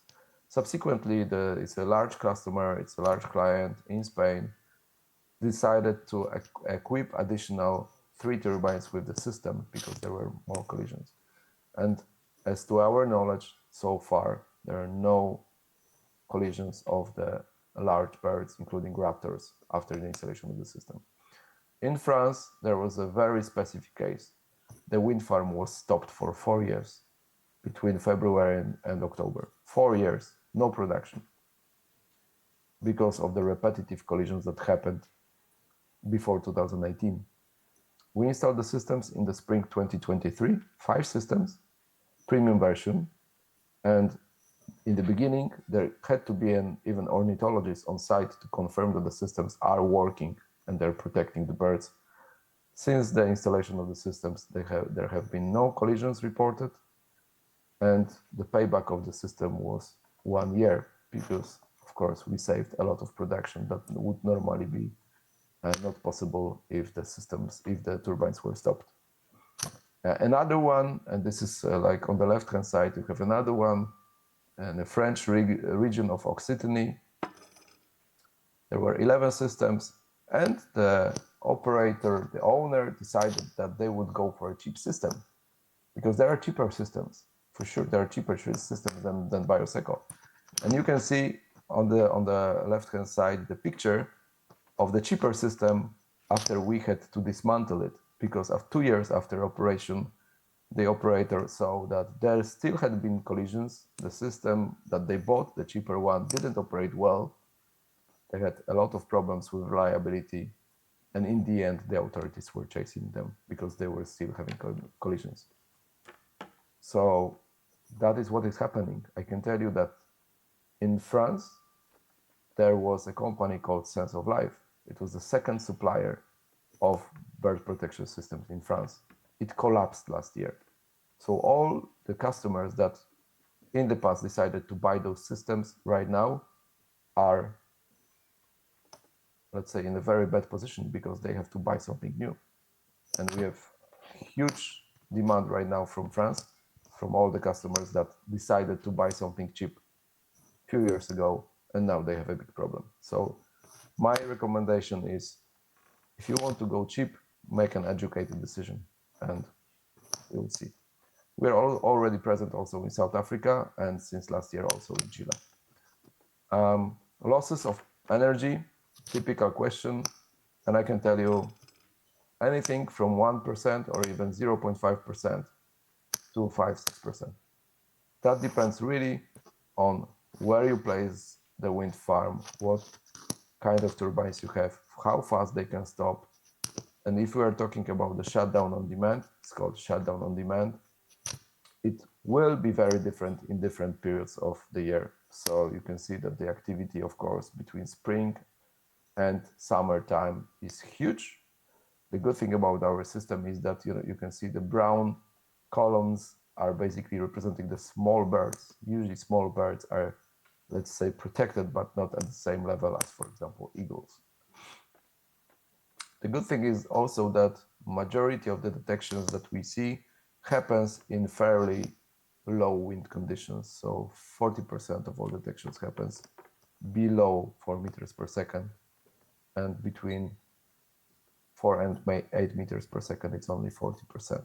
Subsequently, it's a large customer, it's a large client in Spain, decided to equip additional 3 turbines with the system because there were more collisions. And as to our knowledge, so far, there are no collisions of the large birds, including raptors, after the installation of the system. In France, there was a very specific case. The wind farm was stopped for 4 years, between February and October. 4 years, no production, because of the repetitive collisions that happened before 2018. We installed the systems in the spring 2023, 5 systems, premium version, and in the beginning, there had to be an even ornithologist on site to confirm that the systems are working and they're protecting the birds. Since the installation of the systems, there have been no collisions reported, and the payback of the system was 1 year because, of course, we saved a lot of production that would normally be not possible if the turbines were stopped. Another one, and this is like on the left-hand side, you have another one in the French region of Occitanie. There were 11 systems, and the operator, the owner, decided that they would go for a cheap system because there are cheaper systems. For sure, there are cheaper systems than Bioseco. And you can see on the left-hand side the picture of the cheaper system after we had to dismantle it, because of 2 years after operation, the operator saw that there still had been collisions. The system that they bought, the cheaper one, didn't operate well. They had a lot of problems with reliability. And in the end, the authorities were chasing them because they were still having collisions. So that is what is happening. I can tell you that in France, there was a company called Sense of Life. It was the second supplier of bird protection systems in France. It collapsed last year. So all the customers that in the past decided to buy those systems right now are, let's say, in a very bad position because they have to buy something new. And we have huge demand right now from France, from all the customers that decided to buy something cheap a few years ago, and now they have a big problem. So my recommendation is, if you want to go cheap, make an educated decision, and we will see. We are already present also in South Africa, and since last year also in Chile. Losses of energy, typical question, and I can tell you anything from 1% or even 0.5% to 5-6%. That depends really on where you place the wind farm, what kind of turbines you have, how fast they can stop. And if we are talking about the shutdown on demand, it's called shutdown on demand, it will be very different in different periods of the year. So you can see that the activity, of course, between spring and summertime is huge. The good thing about our system is that you can see the brown columns are basically representing the small birds. Usually small birds are, let's say, protected, but not at the same level as, for example, eagles. The good thing is also that majority of the detections that we see happens in fairly low wind conditions. So 40% of all detections happens below 4 meters per second, and between 4 and 8 meters per second, it's only 40%.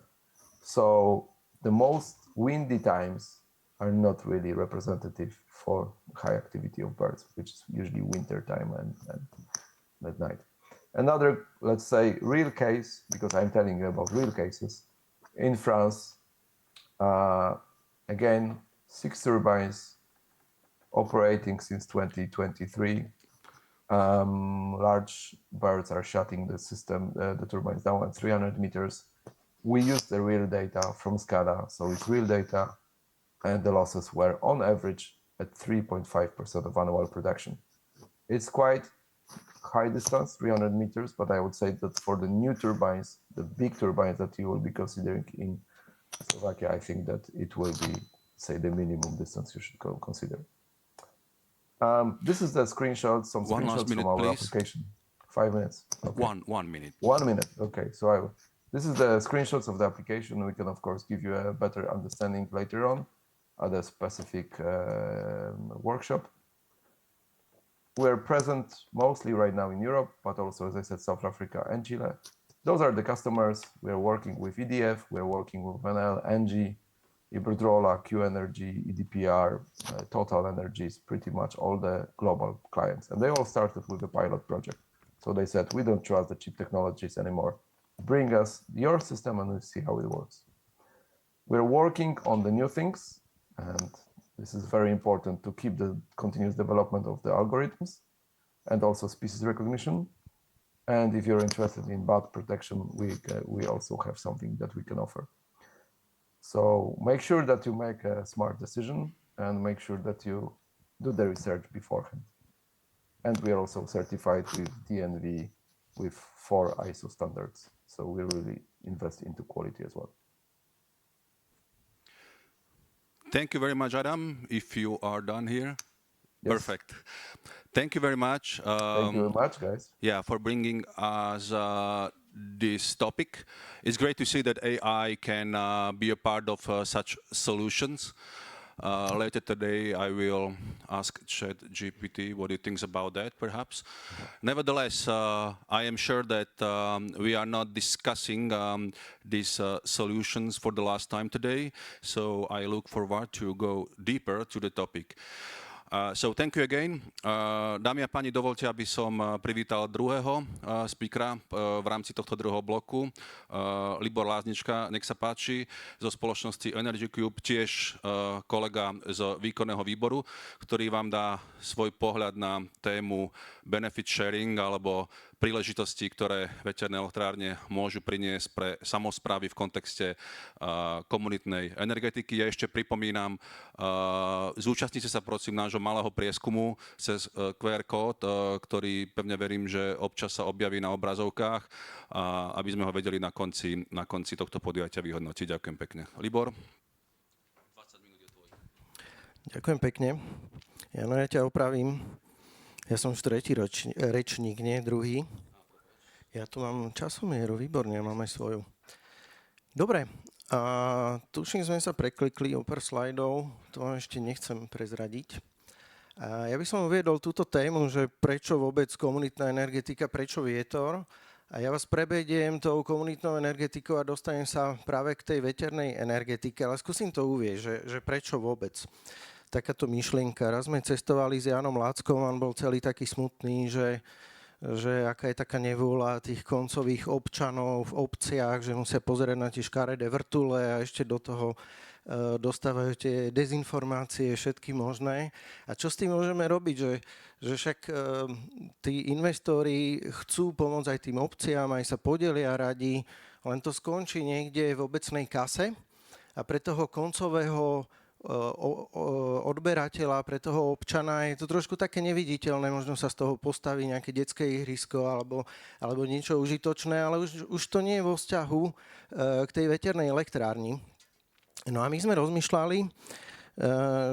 So the most windy times are not really representative for high activity of birds, which is usually winter time and at night. Another, let's say, real case, because I'm telling you about real cases, in France, again, 6 turbines operating since 2023. Large birds are shutting the system, the turbines down at 300 meters. We use the real data from SCADA, so it's real data, and the losses were on average at 3.5% of annual production. It's quite high distance, 300 meters, but I would say that for the new turbines, the big turbines that you will be considering in Slovakia, I think that it will be, say, the minimum distance you should consider. This is the screenshot, some One last screenshots minute, from our please. application. 5 minutes. Okay. 1 minute. 1 minute. Okay. So this is the screenshots of the application. We can, of course, give you a better understanding later on at a specific workshop. We're present mostly right now in Europe, but also, as I said, South Africa and Chile. Those are the customers. We're working with EDF. We're working with Enel, Engie, Iberdrola, Q Energy, EDPR, Total Energies, pretty much all the global clients. And they all started with a pilot project. So they said, we don't trust the cheap technologies anymore. Bring us your system and we'll see how it works. We're working on the new things, and this is very important to keep the continuous development of the algorithms and also species recognition. And if you're interested in bat protection, we also have something that we can offer. So make sure that you make a smart decision and make sure that you do the research beforehand. And we are also certified with DNV with 4 ISO standards. So we really invest into quality as well. Thank you very much, Adam. If you are done here. Yes. Perfect. Thank you very much. Thank you very much, guys. Yeah, for bringing us this topic. It's great to see that AI can be a part of such solutions. Later today, I will ask ChatGPT what he thinks about that, perhaps. Nevertheless, I am sure that we are not discussing these solutions for the last time today, so I look forward to go deeper to the topic. So thank you again. Dámy a páni, dovolte, aby som privítal druhého speakera v rámci tohto druhého bloku. Libor Láznička, nech sa páči, zo spoločnosti Energy Cube, tiež kolega z výkonného výboru, ktorý vám dá svoj pohľad na tému benefit sharing alebo príležitosti, ktoré veterné elektrárne môžu priniesť pre samosprávy v kontexte komunitnej energetiky. Ja ešte pripomínam, zúčastnite sa prosím nášho malého prieskumu cez QR kód, ktorý pevne verím, že občas sa objaví na obrazovkách, aby sme ho vedeli na konci tohto podujatia vyhodnotiť. Ďakujem pekne. Libor? 20 minút je tvoj. Ďakujem pekne. Jano, ja ťa opravím. Ja som už tretí rečník, nie druhý. Ja tu mám časomieru, výborne, mám aj svoju. Dobre, tuším, sme sa preklikli o pár slajdov, to vám ešte nechcem prezradiť. Ja by som uviedol túto tému, že prečo vôbec komunitná energetika, prečo vietor. A ja vás prebediem tou komunitnou energetikou a dostanem sa práve k tej veternej energetike, ale skúsim to uvieť, že prečo vôbec. takáto myšlienka. Raz sme cestovali s Jánom Láckom, on bol celý taký smutný, že aká je taká nevôľa tých koncových občanov v obciach, že musia pozerať na tie škaredé vrtule a ešte do toho dostávajú tie dezinformácie, všetky možné. A čo s tým môžeme robiť? Že však tí investori chcú pomôcť aj tým obciám, aj sa podelia radi, len to skončí niekde v obecnej kase a pre toho koncového odberateľa, pre toho občana je to trošku také neviditeľné, možno sa z toho postaví nejaké detské ihrisko alebo niečo užitočné, ale už to nie je vo vzťahu k tej veternej elektrárni. No a my sme rozmýšľali,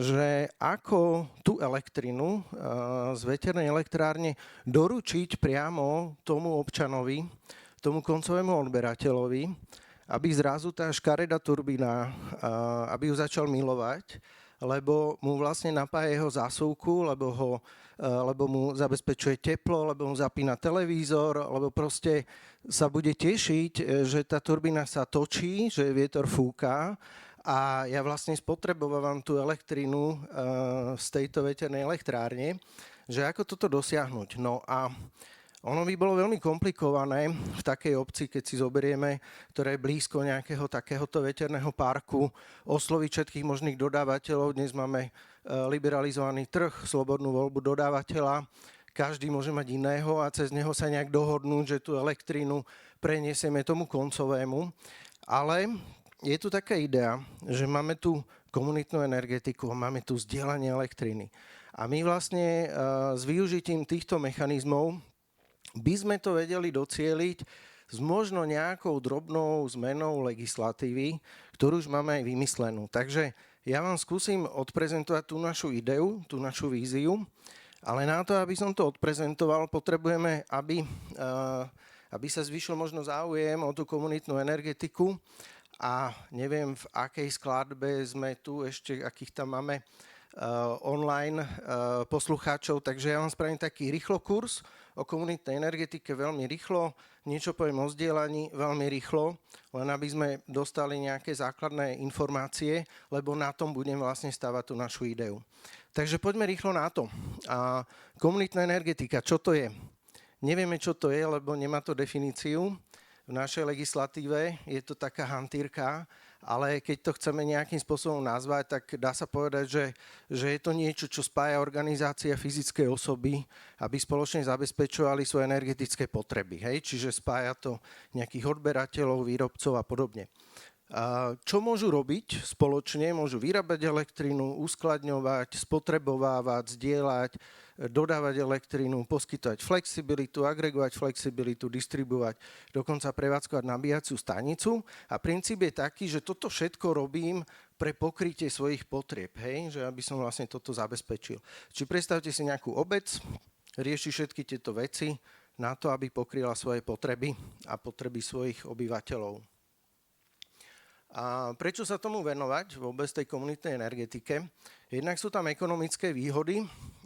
že ako tú elektrinu z veternej elektrárne doručiť priamo tomu občanovi, tomu koncovému odberateľovi, aby zrazu tá škaredá turbína, aby ju začal milovať, lebo mu vlastne napája jeho zásuvku, lebo mu zabezpečuje teplo, lebo mu zapína televízor, lebo proste sa bude tešiť, že tá turbína sa točí, že vietor fúka a ja vlastne spotrebovávam tú elektrínu z tejto veternej elektrárne, že ako toto dosiahnuť. No a ono by bolo veľmi komplikované v takej obci, keď si zoberieme, ktoré je blízko nejakého takéhoto veterného parku, osloviť všetkých možných dodávateľov. Dnes máme liberalizovaný trh, slobodnú voľbu dodávateľa. Každý môže mať iného a cez neho sa nejak dohodnúť, že tú elektrínu preniesieme tomu koncovému. Ale je tu taká idea, že máme tu komunitnú energetiku, máme tu zdieľanie elektriny. A my vlastne s využitím týchto mechanizmov by sme to vedeli docieliť s možno nejakou drobnou zmenou legislatívy, ktorú už máme aj vymyslenú. Takže ja vám skúsim odprezentovať tú našu ideu, tú našu víziu, ale na to, aby som to odprezentoval, potrebujeme, aby sa zvýšil možno záujem o tú komunitnú energetiku a neviem, v akej skladbe sme tu ešte, akých tam máme online poslucháčov, takže ja vám spravím taký rýchlokurs o komunitnej energetike veľmi rýchlo, niečo poviem o zdieľaní veľmi rýchlo, len aby sme dostali nejaké základné informácie, lebo na tom budem vlastne stavať tú našu ideu. Takže poďme rýchlo na to. Komunitná energetika, čo to je? Nevieme, čo to je, lebo nemá to definíciu. V našej legislatíve je to taká hantírka, ale keď to chceme nejakým spôsobom nazvať, tak dá sa povedať, že je to niečo, čo spája organizácie a fyzické osoby, aby spoločne zabezpečovali svoje energetické potreby. Hej? Čiže spája to nejakých odberateľov, výrobcov a podobne. Čo môžu robiť spoločne? Môžu vyrábať elektrínu, uskladňovať, spotrebovávať, zdieľať, dodávať elektrínu, poskytovať flexibilitu, agregovať flexibilitu, distribuovať, dokonca prevádzkovať nabíjaciu stanicu. A princíp je taký, že toto všetko robím pre pokrytie svojich potrieb, hej? Že aby som vlastne toto zabezpečil. Čiže predstavte si nejakú obec, rieši všetky tieto veci na to, aby pokryla svoje potreby a potreby svojich obyvateľov. A prečo sa tomu venovať vôbec tej komunitnej energetike? Jednak sú tam ekonomické výhody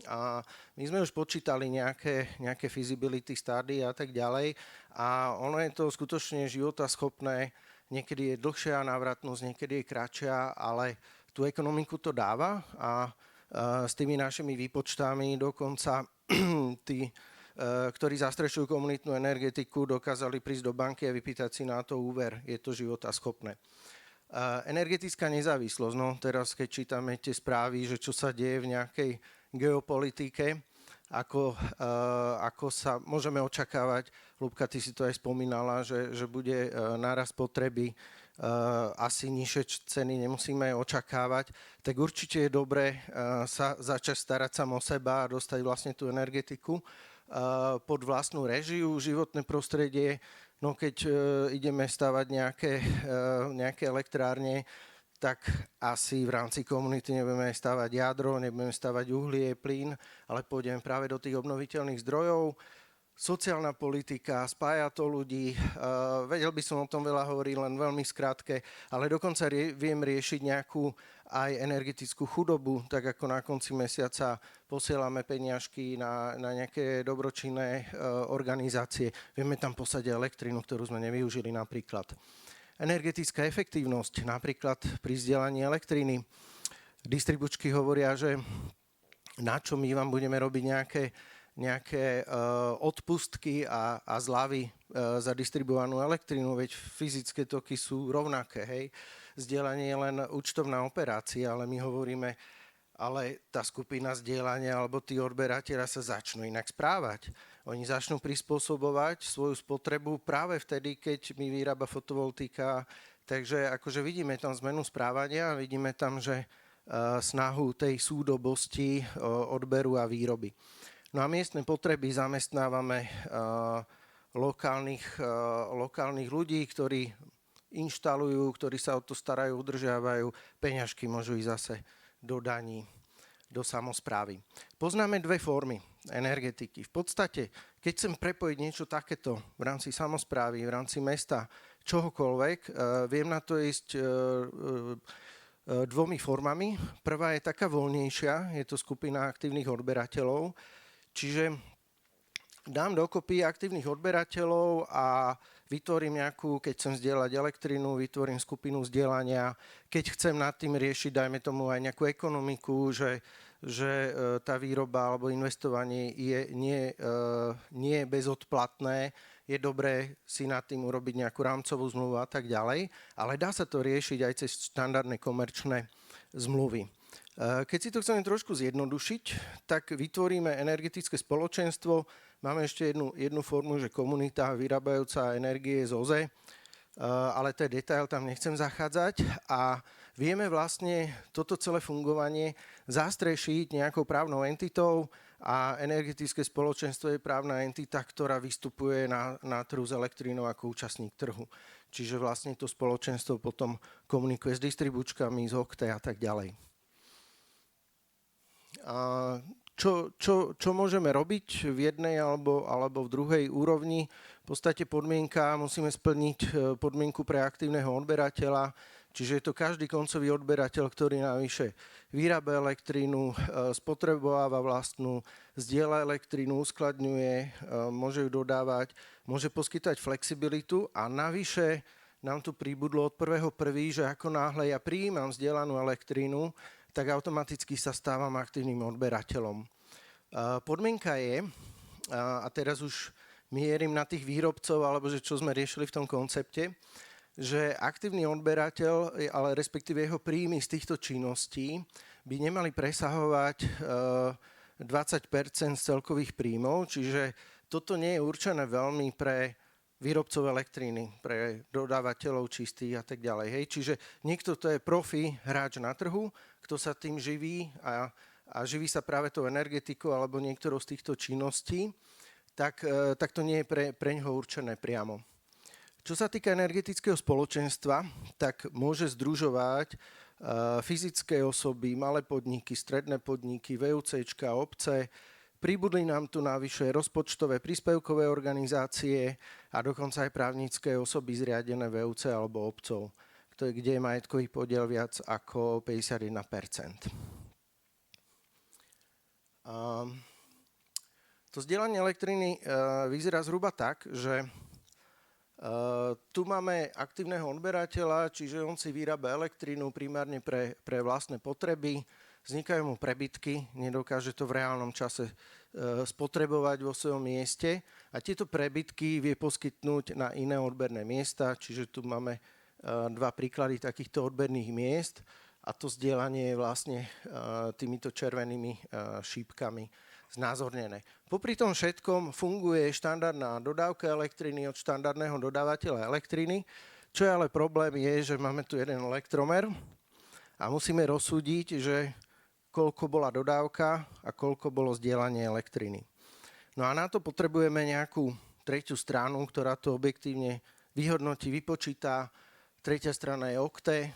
a my sme už počítali nejaké feasibility study a tak ďalej a ono je to skutočne životaschopné, niekedy je dlhšia návratnosť, niekedy je kratšia, ale tú ekonomiku to dáva a s tými našimi výpočtami dokonca tí, ktorí zastrešujú komunitnú energetiku, dokázali prísť do banky a vypýtať si na to úver. Je to životaschopné. Energetická nezávislosť. No teraz, keď čítame tie správy, že čo sa deje v nejakej geopolitike, ako sa môžeme očakávať, Ľubka, ty si to aj spomínala, že bude nárast potreby, asi nižšie ceny nemusíme očakávať, tak určite je dobré sa začať starať sám o seba a dostať vlastne tú energetiku pod vlastnú režiu, životné prostredie. No keď ideme stavať nejaké elektrárne, tak asi v rámci komunity nebudeme stavať jadro, nebudeme stavať uhlie, plyn, ale pôjdeme práve do tých obnoviteľných zdrojov. Sociálna politika, spája to ľudí, vedel by som o tom veľa hovoriť, len veľmi skrátke, ale dokonca viem riešiť nejakú aj energetickú chudobu, tak ako na konci mesiaca posielame peniažky na nejaké dobročinné organizácie. Vieme tam posadiť elektrínu, ktorú sme nevyužili napríklad. Energetická efektívnosť, napríklad pri zdieľaní elektriny. distribučky hovoria, že na čo my vám budeme robiť nejaké odpustky a zľavy za distribuovanú elektrínu, veď fyzické toky sú rovnaké, hej. Zdieľanie je len účtovná operácia, ale my hovoríme, ale tá skupina zdieľania alebo tí odberatelia sa začnú inak správať. Oni začnú prispôsobovať svoju spotrebu práve vtedy, keď mi vyrába fotovoltika. Takže akože vidíme tam zmenu správania, vidíme tam, že snahu tej súdobosti odberu a výroby. No a miestne potreby zamestnávame lokálnych ľudí, ktorí inštalujú, ktorí sa o to starajú, udržiavajú. Peňažky môžu ísť zase do daní, do samosprávy. Poznáme dve formy energetiky. V podstate, keď chcem prepojiť niečo takéto v rámci samosprávy, v rámci mesta, čohokoľvek, viem na to ísť dvomi formami. Prvá je taká voľnejšia, je to skupina aktívnych odberateľov, čiže dám dokopy aktívnych odberateľov a vytvorím nejakú, keď chcem zdieľať elektrínu, vytvorím skupinu zdieľania. Keď chcem nad tým riešiť, dajme tomu aj nejakú ekonomiku, že tá výroba alebo investovanie nie je bezodplatné, je dobré si nad tým urobiť nejakú rámcovú zmluvu a tak ďalej, ale dá sa to riešiť aj cez štandardné komerčné zmluvy. Keď si to chceme trošku zjednodušiť, tak vytvoríme energetické spoločenstvo. Máme ešte jednu formu, že komunita vyrábajúca energie z OZE, ale to je detail, tam nechcem zachádzať. A vieme vlastne toto celé fungovanie zastrešiť nejakou právnou entitou a energetické spoločenstvo je právna entita, ktorá vystupuje na trhu s elektrínou ako účastník trhu. Čiže vlastne to spoločenstvo potom komunikuje s distribučkami, z OKTE a tak ďalej. Čo môžeme robiť v jednej alebo v druhej úrovni? V podstate musíme splniť podmienku pre aktívneho odberateľa, čiže je to každý koncový odberateľ, ktorý navyše vyrába elektrínu, spotrebováva vlastnú, zdieľa elektrínu, uskladňuje, môže ju dodávať, môže poskytať flexibilitu a navyše nám tu pribudlo od 1.1., že ako náhle ja prijímam zdieľanú elektrínu, tak automaticky sa stávam aktívnym odberateľom. Podmienka je, a teraz už mierim na tých výrobcov, alebo že čo sme riešili v tom koncepte, že aktívny odberateľ, ale respektíve jeho príjmy z týchto činností by nemali presahovať 20% z celkových príjmov, čiže toto nie je určené veľmi pre výrobcov elektriny, pre dodávateľov čistých a tak ďalej. Hej. Čiže niekto, kto je profi hráč na trhu, kto sa tým živí a živí sa práve tou energetikou alebo niektorou z týchto činností, tak to nie je pre ňoho určené priamo. Čo sa týka energetického spoločenstva, tak môže združovať fyzické osoby, malé podniky, stredné podniky, VUCčka, obce. Pribudli nám tu navyše rozpočtové príspevkové organizácie a dokonca aj právnické osoby zriadené VUC alebo obcov, kde je majetkový podiel viac ako 51%. To zdieľanie elektriny vyzerá zhruba tak, že tu máme aktívneho odberateľa, čiže on si vyrába elektrínu primárne pre vlastné potreby, vznikajú mu prebytky, nedokáže to v reálnom čase spotrebovať vo svojom mieste a tieto prebytky vie poskytnúť na iné odberné miesta, čiže tu máme dva príklady takýchto odberných miest a to zdieľanie je vlastne týmito červenými šípkami znázornené. Popri tom všetkom funguje štandardná dodávka elektriny od štandardného dodávateľa elektriny, čo je ale problém je, že máme tu jeden elektromer a musíme rozsúdiť, že koľko bola dodávka a koľko bolo zdieľanie elektriny. No a na to potrebujeme nejakú tretiu stranu, ktorá to objektívne vyhodnotí, vypočíta. Tretia strana je OKTE,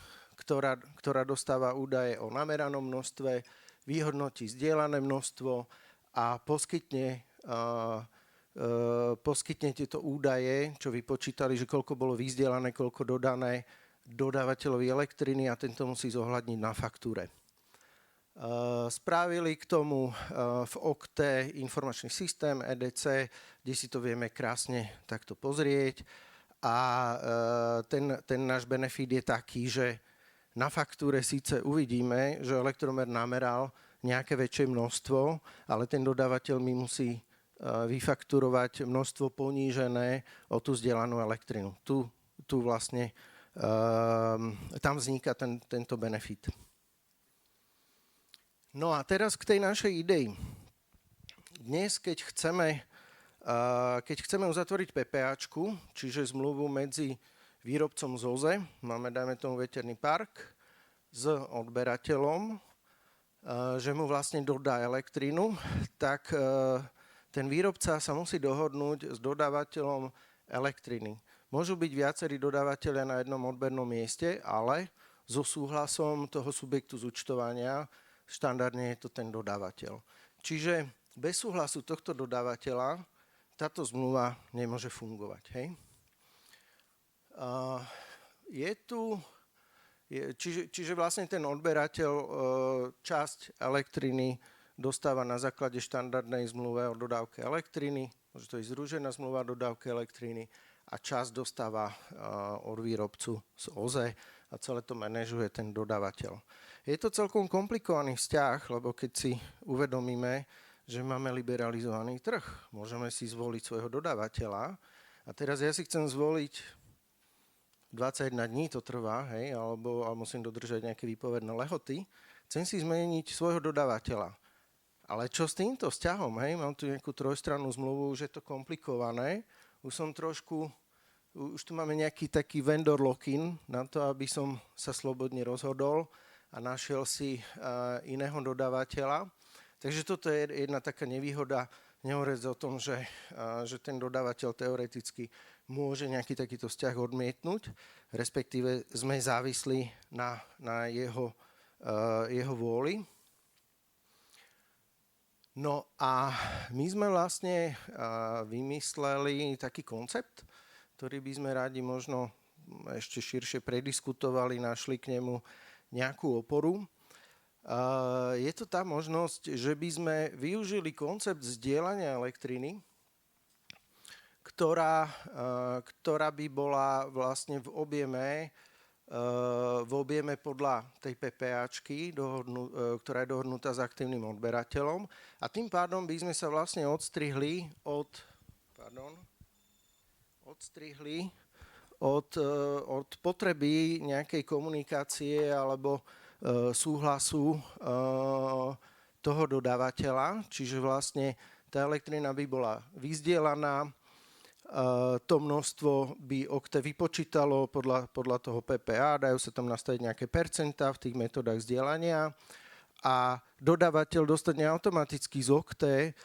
ktorá dostáva údaje o nameranom množstve, vyhodnotí zdieľané množstvo a poskytne tieto údaje, čo vypočítali, že koľko bolo vyzdieľané, koľko dodané dodávateľovi elektriny a tento musí zohľadniť na faktúre. Spravili k tomu v OKTE informačný systém EDC, kde si to vieme krásne takto pozrieť a ten náš benefit je taký, že na faktúre síce uvidíme, že elektromer nameral nejaké väčšie množstvo, ale ten dodávateľ mi musí vyfakturovať množstvo ponížené o tú zdieľanú elektrinu. Tu vlastne tam vzniká tento benefit. No a teraz k tej našej idei. Dnes, keď chceme uzatvoriť PPAčku, čiže zmluvu medzi výrobcom z OZE, máme, dajme tomu, veterný park, s odberateľom, že mu vlastne dodá elektrínu, tak ten výrobca sa musí dohodnúť s dodávateľom elektriny. Môžu byť viacerí dodávateľia na jednom odbernom mieste, ale so súhlasom toho subjektu zúčtovania štandardne je to ten dodávateľ. Čiže bez súhlasu tohto dodávateľa táto zmluva nemôže fungovať. Hej? Čiže vlastne ten odberateľ časť elektriny dostáva na základe štandardnej zmluve o dodávke elektriny, môže to ísť združená zmluva o dodávke elektriny a časť dostáva od výrobcu z OZE a celé to manažuje ten dodávateľ. Je to celkom komplikovaný vzťah, lebo keď si uvedomíme, že máme liberalizovaný trh, môžeme si zvoliť svojho dodávateľa a teraz ja si chcem zvoliť 21 dní to trvá, hej, alebo musím dodržať nejaké výpovedné lehoty, chcem si zmeniť svojho dodávateľa. Ale čo s týmto vzťahom, hej, mám tu nejakú trojstrannú zmluvu, už je to komplikované, už tu máme nejaký taký vendor lock-in na to, aby som sa slobodne rozhodol a našiel si iného dodávateľa. Takže toto je jedna taká nevýhoda, nehovoriac o tom, že ten dodávateľ teoreticky môže nejaký takýto vzťah odmietnúť, respektíve sme závislí na jeho vôli. No a my sme vlastne vymysleli taký koncept, ktorý by sme radi možno ešte širšie prediskutovali, našli k nemu nejakú oporu. Je to tá možnosť, že by sme využili koncept zdieľania elektriny, ktorá by bola vlastne v objeme podľa tej PPAčky, ktorá je dohodnutá s aktívnym odberateľom. A tým pádom by sme sa vlastne odstrihli od potreby nejakej komunikácie alebo súhlasu toho dodávateľa. Čiže vlastne tá elektrina by bola vyzdielaná, to množstvo by OKTE vypočítalo podľa toho PPA, dajú sa tam nastaviť nejaké percentá v tých metodách zdieľania a dodávateľ dostane automaticky z OKTE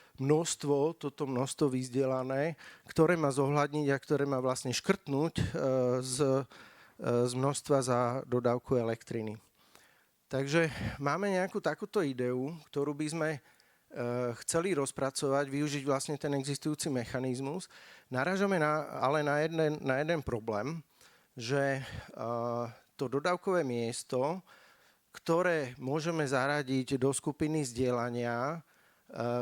toto množstvo vyzdielané, ktoré má zohľadniť a ktoré má vlastne škrtnúť z množstva za dodávku elektriny. Takže máme nejakú takúto ideu, ktorú by sme chceli rozpracovať, využiť vlastne ten existujúci mechanizmus. Narážame ale na jeden problém, že to dodávkové miesto, ktoré môžeme zaradiť do skupiny zdieľania,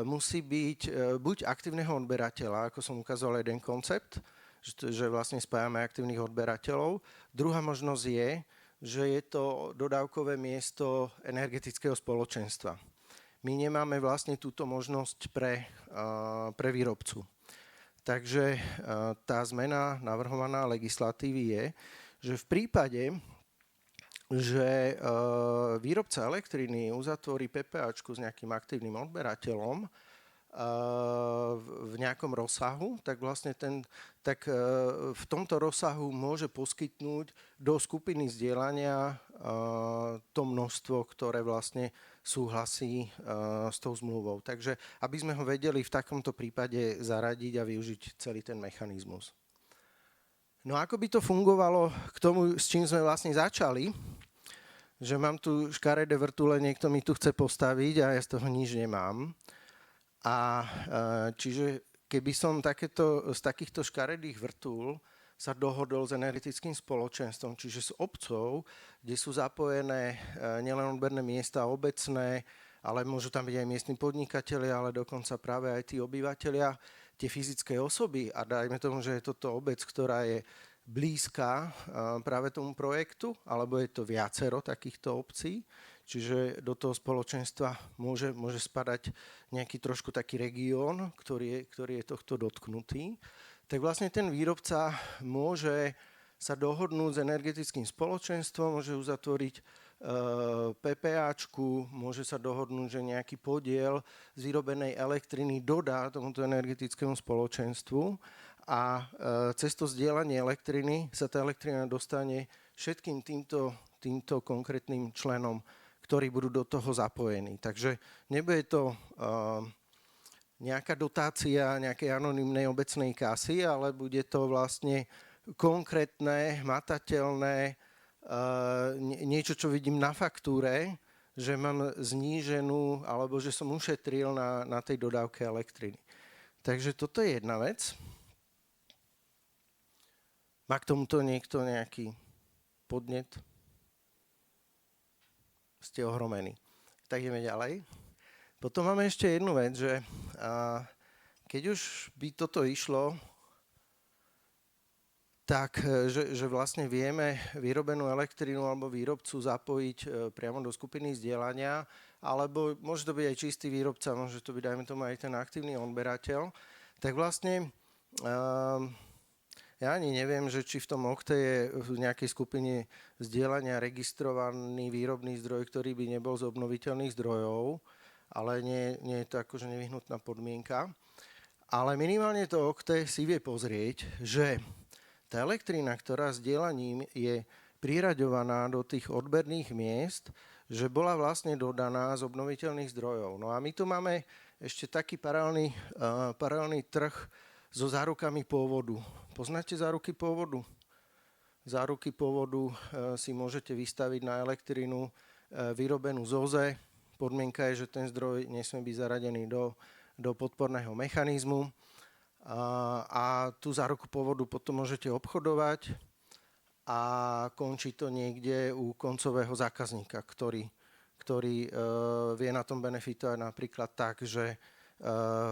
musí byť buď aktívneho odberateľa, ako som ukázal jeden koncept, že vlastne spájame aktívnych odberateľov. Druhá možnosť je, že je to dodávkové miesto energetického spoločenstva. My nemáme vlastne túto možnosť pre výrobcu. Takže tá zmena navrhovaná legislatívy je, že v prípade, že výrobca elektriny uzatvorí PPAčku s nejakým aktívnym odberateľom v nejakom rozsahu, tak vlastne v tomto rozsahu môže poskytnúť do skupiny zdieľania to množstvo, ktoré vlastne súhlasí s tou zmluvou. Takže aby sme ho vedeli v takomto prípade zaradiť a využiť celý ten mechanizmus. No ako by to fungovalo k tomu, s čím sme vlastne začali, že mám tu škaredé vrtule, niekto mi tu chce postaviť a ja z toho nič nemám. A čiže keby som z takýchto škaredých vrtúl sa dohodol s energetickým spoločenstvom, čiže s obcov, kde sú zapojené nielen odberné miesta obecné, ale môžu tam byť aj miestni podnikatelia, ale dokonca práve aj tí obyvateľia, tie fyzické osoby. A dajme tomu, že je toto obec, ktorá je blízka práve tomu projektu, alebo je to viacero takýchto obcí, čiže do toho spoločenstva môže spadať nejaký trošku taký región, ktorý je tohto dotknutý, tak vlastne ten výrobca môže sa dohodnúť s energetickým spoločenstvom, môže uzatvoriť PPAčku, môže sa dohodnúť, že nejaký podiel z vyrobenej elektriny dodá tomuto energetickému spoločenstvu a cez to zdieľanie elektriny sa tá elektrina dostane všetkým týmto konkrétnym členom, ktorí budú do toho zapojení. Takže nebude to nejaká dotácia nejakej anonymnej obecnej kasy, ale bude to vlastne konkrétne, hmatateľné, niečo, čo vidím na faktúre, že mám zníženú, alebo že som ušetril na tej dodávke elektriny. Takže toto je jedna vec. Má k tomuto niekto nejaký podnet? Ste ohromení. Tak ideme ďalej. Potom máme ešte jednu vec, že keď už by toto išlo, tak, že vlastne vieme vyrobenú elektrínu alebo výrobcu zapojiť priamo do skupiny zdieľania, alebo môže to byť aj čistý výrobca, môže to byť, dajme tomu, aj ten aktívny odberateľ, tak vlastne ja ani neviem, že či v tom okte je v nejakej skupine zdieľania registrovaný výrobný zdroj, ktorý by nebol z obnoviteľných zdrojov, ale nie je to akože nevyhnutná podmienka. Ale minimálne to okte si vie pozrieť, že tá elektrína, ktorá zdieľaním je priraďovaná do tých odberných miest, že bola vlastne dodaná z obnoviteľných zdrojov. No a my tu máme ešte taký paralelný trh so zárukami pôvodu. Poznáte záruky pôvodu? Záruky pôvodu si môžete vystaviť na elektrínu vyrobenú z OZE. Podmienka je, že ten zdroj nesmie byť zaradený do podporného mechanizmu. A tú záruku pôvodu potom môžete obchodovať a končí to niekde u koncového zákazníka, ktorý vie na tom benefitovať napríklad tak, že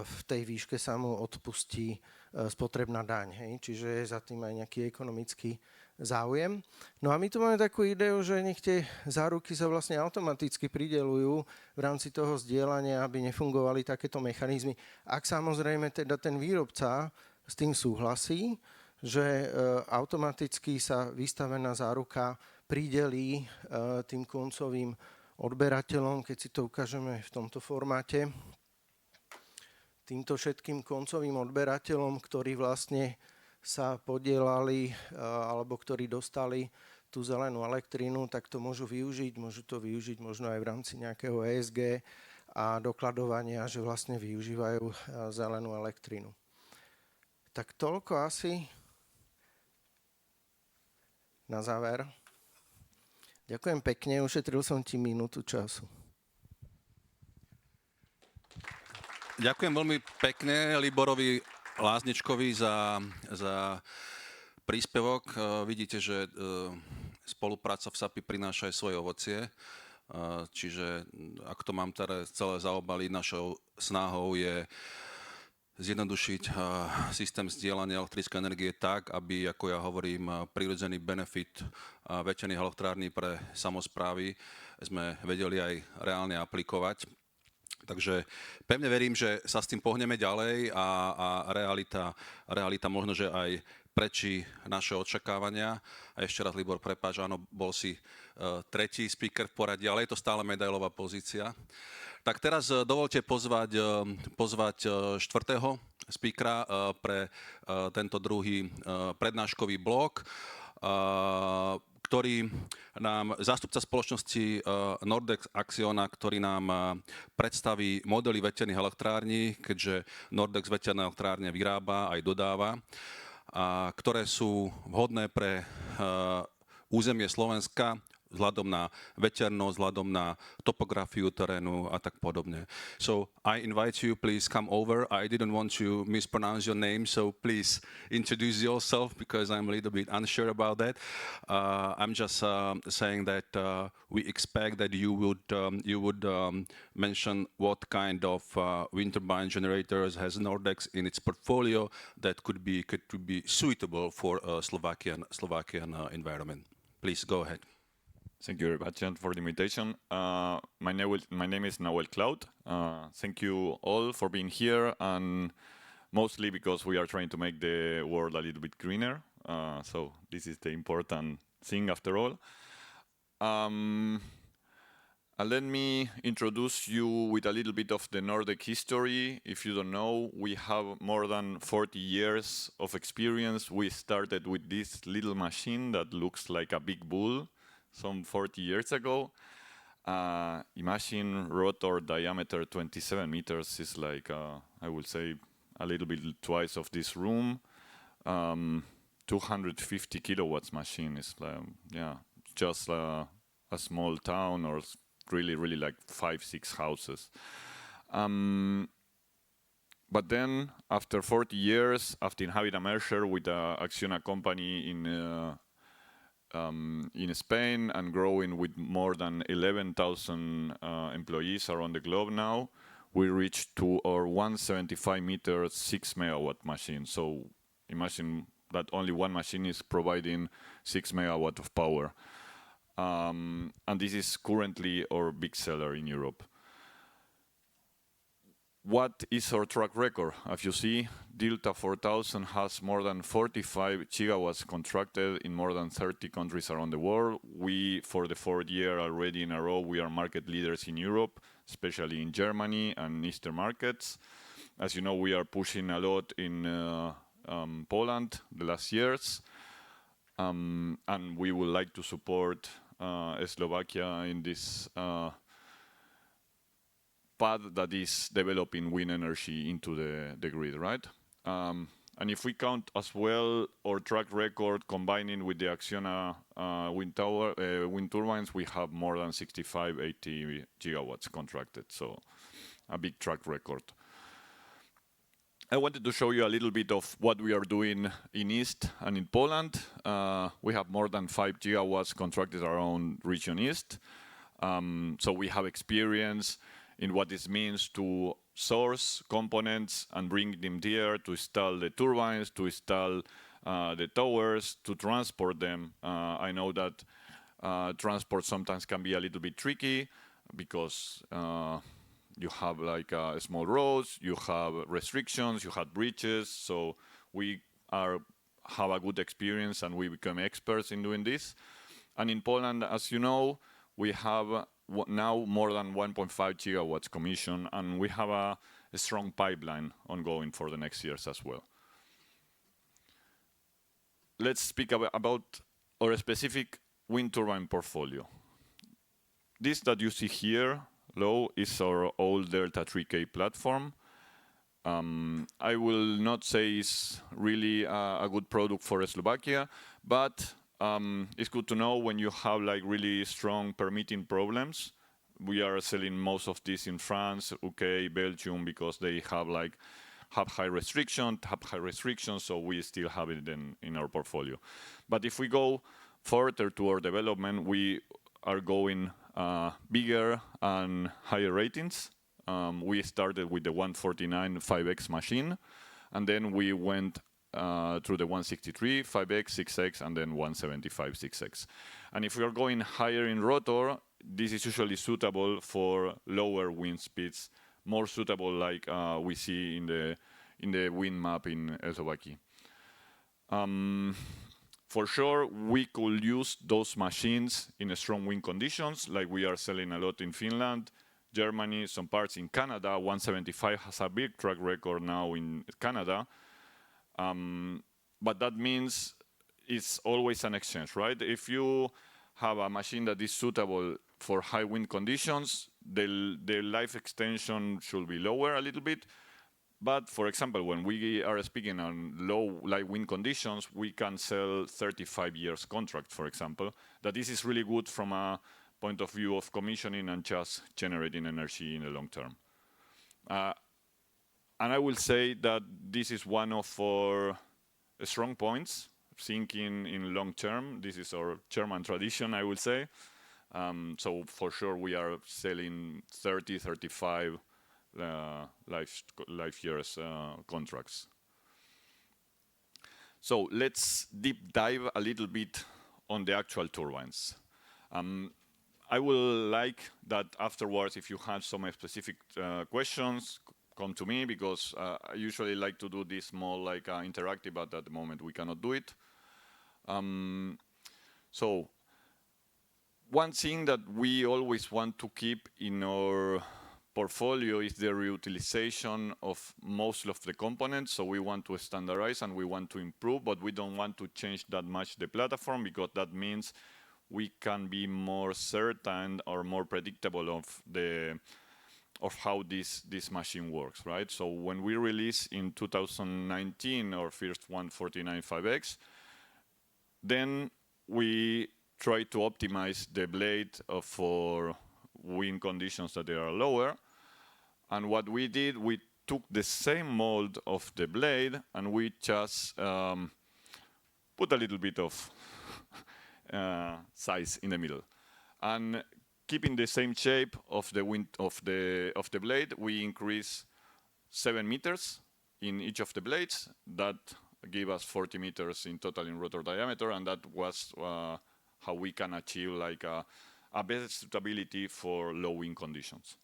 v tej výške sa mu odpustí spotrebná daň. Hej? Čiže je za tým aj nejaký ekonomický záujem. No a my tu máme takú ideu, že nech tie záruky sa vlastne automaticky prideľujú v rámci toho zdieľania, aby nefungovali takéto mechanizmy. Ak samozrejme teda ten výrobca s tým súhlasí, že automaticky sa vystavená záruka pridelí tým koncovým odberateľom, keď si to ukážeme v tomto formáte, týmto všetkým koncovým odberateľom, ktorí vlastne sa podielali alebo ktorí dostali tú zelenú elektrínu, tak to môžu to využiť možno aj v rámci nejakého ESG a dokladovania, že vlastne využívajú zelenú elektrínu. Tak toľko asi na záver. Ďakujem pekne, ušetril som ti minútu času. Ďakujem veľmi pekne Liborovi Lázničkovi za príspevok. Vidíte, že spolupráca v SAPI prináša aj svoje ovocie. Čiže ak to mám teraz celé zaobaliť, našou snahou je zjednodušiť systém zdieľania elektrickej energie tak, aby, ako ja hovorím, prirodzený benefit veterných elektrární pre samosprávy sme vedeli aj reálne aplikovať. Takže pevne verím, že sa s tým pohneme ďalej a realita možno, že aj prečí naše očakávania. A ešte raz, Libor, prepáč, áno, bol si tretí speaker v poradí, ale je to stále medailová pozícia. Tak teraz dovolte pozvať štvrtého speakera pre tento druhý prednáškový blok, ktorý nám zástupca spoločnosti Nordex Acciona, ktorý nám predstaví modely veterných elektrární, keďže Nordex veterné elektrárne vyrába aj dodáva, a ktoré sú vhodné pre územie Slovenska vzhľadom na veternosť, vzhľadom na topografiu terénu a tak podobne. So I invite you, please come over. I didn't want to mispronounce your name, so please introduce yourself because I'm a little bit unsure about that. I'm just saying that we expect that you would mention what kind of wind turbine generators has Nordex in its portfolio that could be suitable for a Slovakian environment. Please go ahead. Thank you very much for the invitation. My name is Nahuel Cloud. Thank you all for being here, and mostly because we are trying to make the world a little bit greener. So this is the important thing after all. Let me introduce you with a little bit of the Nordic history. If you don't know, we have more than 40 years of experience. We started with this little machine that looks like a big bull some 40 years ago. Imagine rotor diameter 27 meters is like, I would say, a little bit twice of this room. 250 kilowatts machine is, just a small town or really like 5-6 houses. But then after 40 years, after having a merger with Acciona company in Spain and growing with more than 11,000 employees around the globe now, we reached to our 175 meter 6 megawatt machine. So imagine that only one machine is providing 6 megawatt of power. And this is currently our big seller in Europe. What is our track record? As you see, Delta 4000 has more than 45 gigawatts contracted in more than 30 countries around the world. We, for the 4th year already in a row, we are market leaders in Europe, especially in Germany and Eastern markets. As you know, we are pushing a lot in Poland the last years. And we would like to support Slovakia in this path that is developing wind energy into the grid, right? And if we count as well our track record combining with the Acciona wind turbines, we have more than 65-80 gigawatts contracted, so a big track record. I wanted to show you a little bit of what we are doing in East and in Poland. We have more than 5 gigawatts contracted around Region East. So we have experience in what this means to source components and bring them there, to install the turbines, to install the towers, to transport them. I know that transport sometimes can be a little bit tricky because you have like small roads, you have restrictions, you have bridges. So we have a good experience and we become experts in doing this. And in Poland, as you know, we have now more than 1.5 gigawatts commission, and we have a strong pipeline ongoing for the next years as well. Let's speak about our specific wind turbine portfolio. This that you see here low is our old Delta 3K platform. I will not say it's really a good product for Slovakia, but it's good to know when you have like really strong permitting problems. We are selling most of this in France, UK, Belgium, because they have high restrictions, so we still have it in our portfolio. But if we go further to our development, we are going bigger and higher ratings. We started with the 149 5X machine, and then we went through the 163, 5X, 6X, and then 175, 6X. And if we are going higher in rotor, this is usually suitable for lower wind speeds, more suitable like we see in the wind map in Slovakia. For sure, we could use those machines in strong wind conditions, like we are selling a lot in Finland, Germany, some parts in Canada. 175 has a big track record now in Canada. But that means it's always an exchange, right? If you have a machine that is suitable for high wind conditions, the life extension should be lower a little bit. But for example, when we are speaking on low light wind conditions, we can sell 35 years contract, for example, that this is really good from a point of view of commissioning and just generating energy in the long term. And I will say that this is one of our strong points, thinking in long term. This is our German tradition, I will say. So for sure we are selling 30, 35 life years contracts. So let's deep dive a little bit on the actual turbines. I will like that afterwards, if you have some specific questions, come to me, because I usually like to do this more like interactive, but at the moment we cannot do it. So one thing that we always want to keep in our portfolio is the reutilization of most of the components. So we want to standardize and we want to improve, but we don't want to change that much the platform, because that means we can be more certain or more predictable of how this machine works, right? So when we release in 2019 our first 149.5X, then we try to optimize the blade for wind conditions that they are lower. And what we did, we took the same mold of the blade and we just put a little bit of size in the middle. And keeping the same shape of the wind of the blade, we increase 7 meters in each of the blades. That gave us 40 meters in total in rotor diameter, and that was how we can achieve like a better stability for low wind conditions.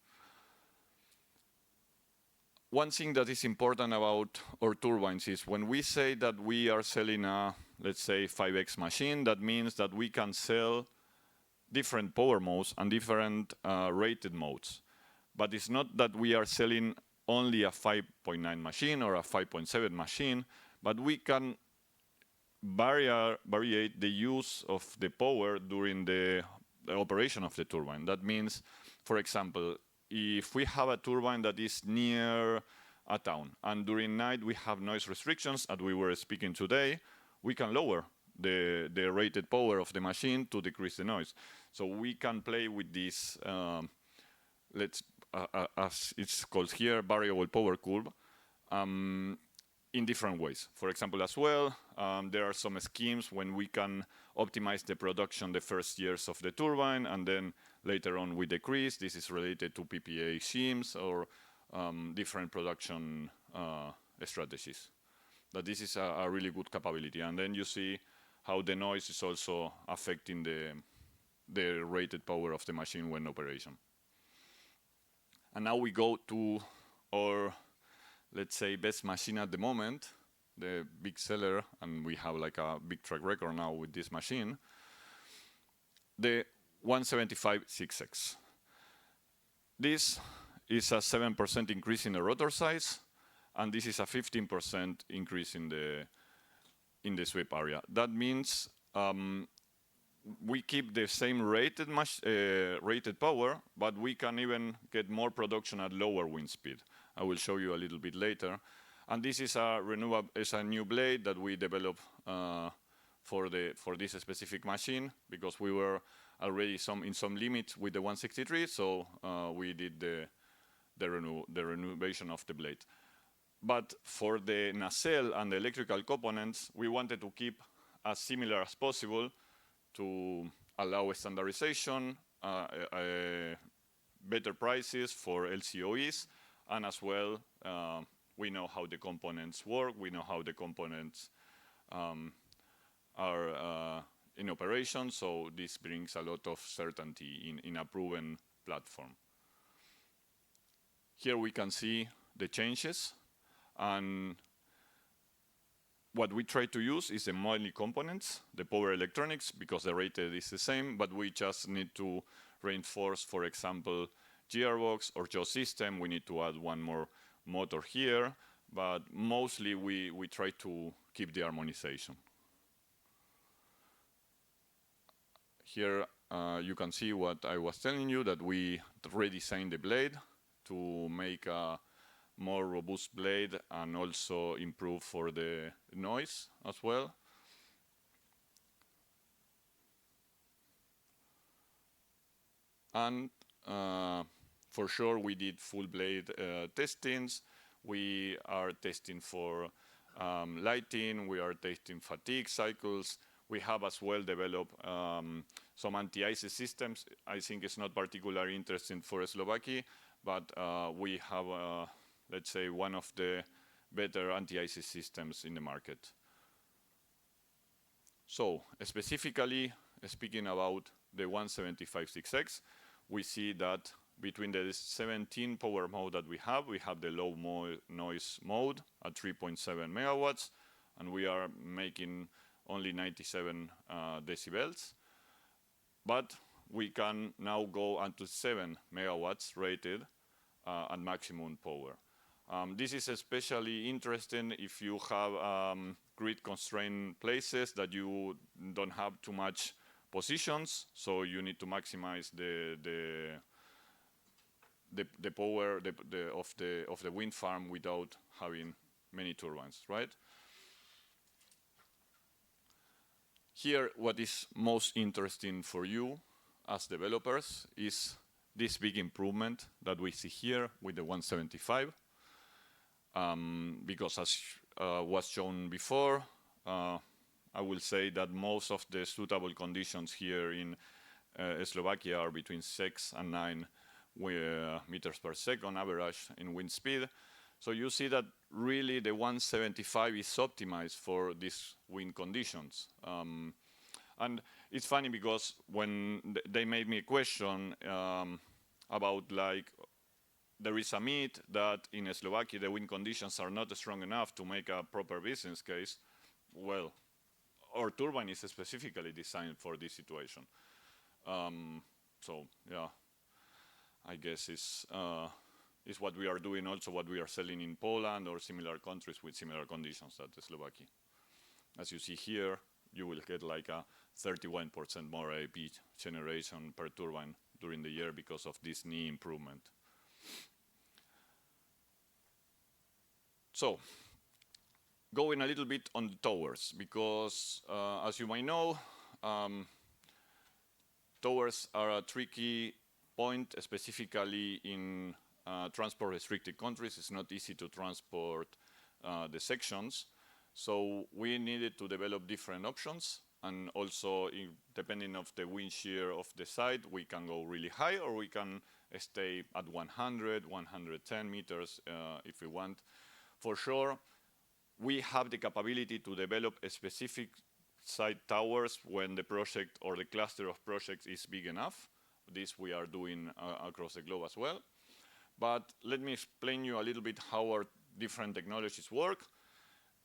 One thing that is important about our turbines is when we say that we are selling a, let's say, 5X machine, that means that we can sell different power modes and different rated modes. But it's not that we are selling only a 5.9 machine or a 5.7 machine, but we can variate the use of the power during the operation of the turbine. That means, for example, if we have a turbine that is near a town and during night we have noise restrictions, as we were speaking today, we can lower the rated power of the machine to decrease the noise. So we can play with this, as it's called here, variable power curve, in different ways. For example, as well, there are some schemes when we can optimize the production the first years of the turbine, and then later on we decrease. This is related to PPA schemes or different production strategies. But this is a really good capability. And then you see how the noise is also affecting the rated power of the machine when operation. And now we go to our, let's say, best machine at the moment, the big seller, and we have like a big track record now with this machine, the 175.6X. This is a 7% increase in the rotor size, and this is a 15% increase in the sweep area. That means we keep the same rated power, but we can even get more production at lower wind speed. I will show you a little bit later. And this is a new blade that we developed for this specific machine, because we were already in some limits with the 163, so we did the renovation of the blade. But for the nacelle and the electrical components, we wanted to keep as similar as possible to allow standardization, better prices for LCOEs, and as well, we know how the components work, we know how the components are in operation, so this brings a lot of certainty in a proven platform. Here we can see the changes, and what we try to use is the mainly components, the power electronics, because the rated is the same, but we just need to reinforce, for example, gearbox or jaw system. We need to add one more motor here, but mostly we try to keep the harmonization. Here you can see what I was telling you, that we redesigned the blade to make a more robust blade and also improve for the noise as well. And for sure, we did full blade testings. We are testing for lighting. We are testing fatigue cycles. We have as well developed some anti-ice systems. I think it's not particularly interesting for Slovakia, but we have, let's say, one of the better anti-ice systems in the market. So specifically speaking about the 175/6X, we see that between the 17 power mode that we have the low noise mode at 3.7 megawatts, and we are making only 97 decibels. But we can now go up to 7 megawatts rated at maximum power. This is especially interesting if you have grid constrained places that you don't have too much positions, so you need to maximize the power of the wind farm without having many turbines, right? Here, what is most interesting for you as developers is this big improvement that we see here with the 175, because as was shown before, I will say that most of the suitable conditions here in Slovakia are between 6 and 9 meters per second average in wind speed. So you see that really the 175 is optimized for these wind conditions. And it's funny because when they made me a question about like, there is a myth that in Slovakia the wind conditions are not strong enough to make a proper business case. Well, our turbine is specifically designed for this situation. So yeah, I guess it's what we are doing, also what we are selling in Poland or similar countries with similar conditions at Slovakia. As you see here, you will get like a 31% more AP generation per turbine during the year because of this knee improvement. So, going a little bit on the towers, because as you might know, towers are a tricky point, specifically in transport restricted countries. It's not easy to transport the sections. So we needed to develop different options, and also depending on the wind shear of the site, we can go really high or we can stay at 100, 110 meters if we want. For sure, we have the capability to develop a specific site towers when the project or the cluster of projects is big enough. This we are doing across the globe as well. But let me explain you a little bit how our different technologies work.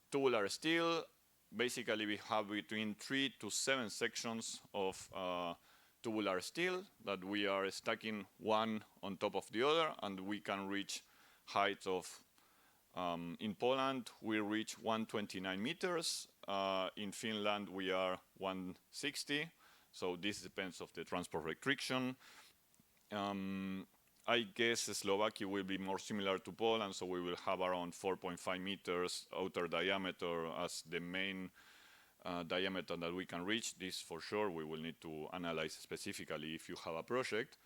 Tubular steel, basically we have between 3 to 7 sections of tubular steel that we are stacking one on top of the other, and we can reach heights of, in Poland, we reach 129 meters. In Finland, we are 160. So this depends on the transport restriction. I guess Slovakia will be more similar to Poland, so we will have around 4.5 meters outer diameter as the main diameter that we can reach. This for sure we will need to analyze specifically if you have a project.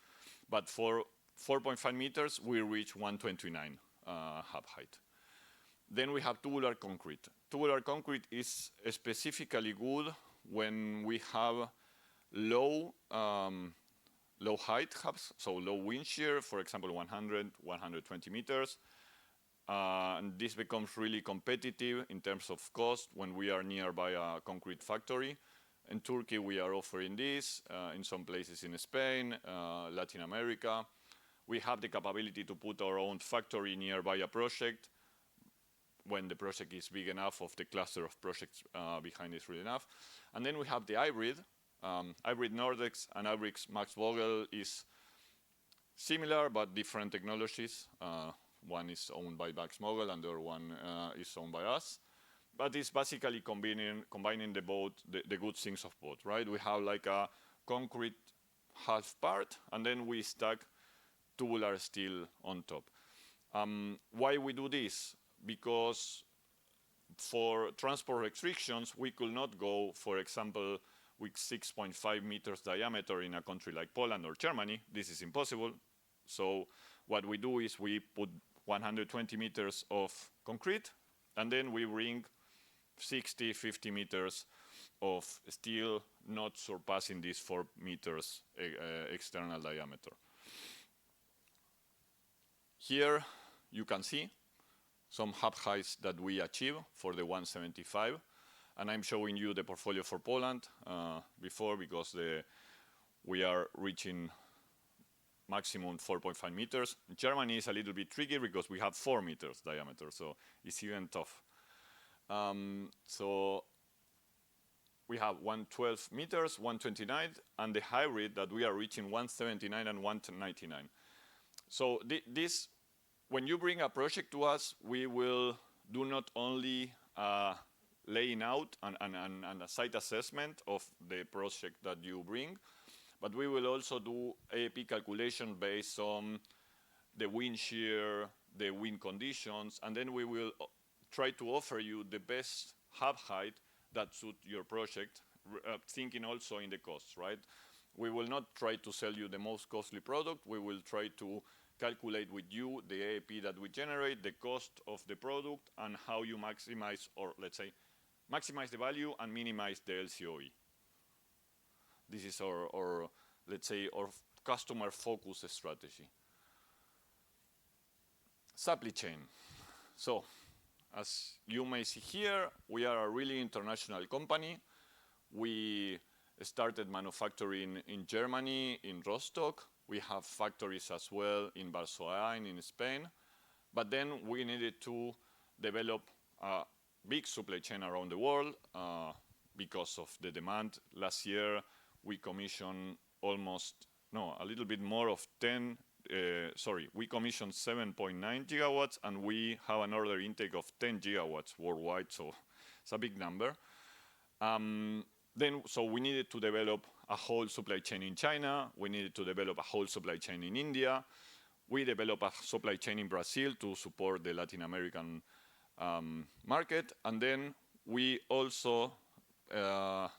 But for 4.5 meters, we reach 129 hub height. Then we have tubular concrete. Tubular concrete is specifically good when we have low height hubs, so low wind shear, for example, 100, 120 meters. And this becomes really competitive in terms of cost when we are nearby a concrete factory. In Turkey, we are offering this, in some places in Spain, Latin America. We have the capability to put our own factory nearby a project when the project is big enough, of the cluster of projects behind is really enough. And then we have the hybrid. Hybrid Nordex and hybrid Max Vogel is similar but different technologies. One is owned by Max Vogel and the other one is owned by us. But it's basically combining the good things of both, right? We have like a concrete half part, and then we stack tubular steel on top. Why we do this? Because for transport restrictions, we could not go, for example, with 6.5 meters diameter in a country like Poland or Germany. This is impossible. So what we do is we put 120 meters of concrete, and then we bring 60, 50 meters of steel, not surpassing this 4 meters external diameter. Here you can see some hub heights that we achieve for the 175. And I'm showing you the portfolio for Poland before, because we are reaching maximum 4.5 meters. Germany is a little bit tricky because we have 4 meters diameter, so it's even tough. So we have 112 meters, 129, and the hybrid that we are reaching 179 and 199. So this, when you bring a project to us, we will do not only laying out and a site assessment of the project that you bring, but we will also do AAP calculation based on the wind shear, the wind conditions, and then we will try to offer you the best hub height that suit your project, thinking also in the costs, right? We will not try to sell you the most costly product. We will try to calculate with you the AAP that we generate, the cost of the product, and how you maximize, or let's say, maximize the value and minimize the LCOE. This is our let's say, our customer focus strategy. Supply chain. So, as you may see here, we are a really international company. We started manufacturing in Germany, in Rostock. We have factories as well in Barcelona, in Spain. But then we needed to develop a big supply chain around the world because of the demand. Last year, we commissioned a little bit more of we commissioned 7.9 gigawatts, and we have an order intake of 10 gigawatts worldwide, so it's a big number. So we needed to develop a whole supply chain in China. We needed to develop a whole supply chain in India. We developed a supply chain in Brazil to support the Latin American market. And then we also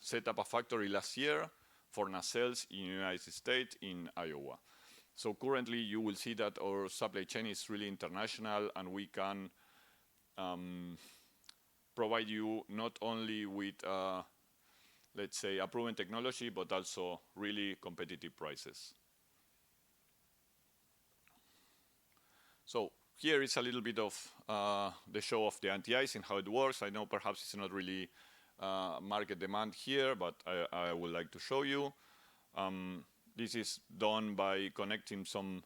set up a factory last year for nacelles in the United States, in Iowa. So currently you will see that our supply chain is really international, and we can provide you not only with, let's say, a proven technology, but also really competitive prices. So here is a little bit of the show of the anti-icing, how it works. I know perhaps it's not really market demand here, but I would like to show you. This is done by connecting some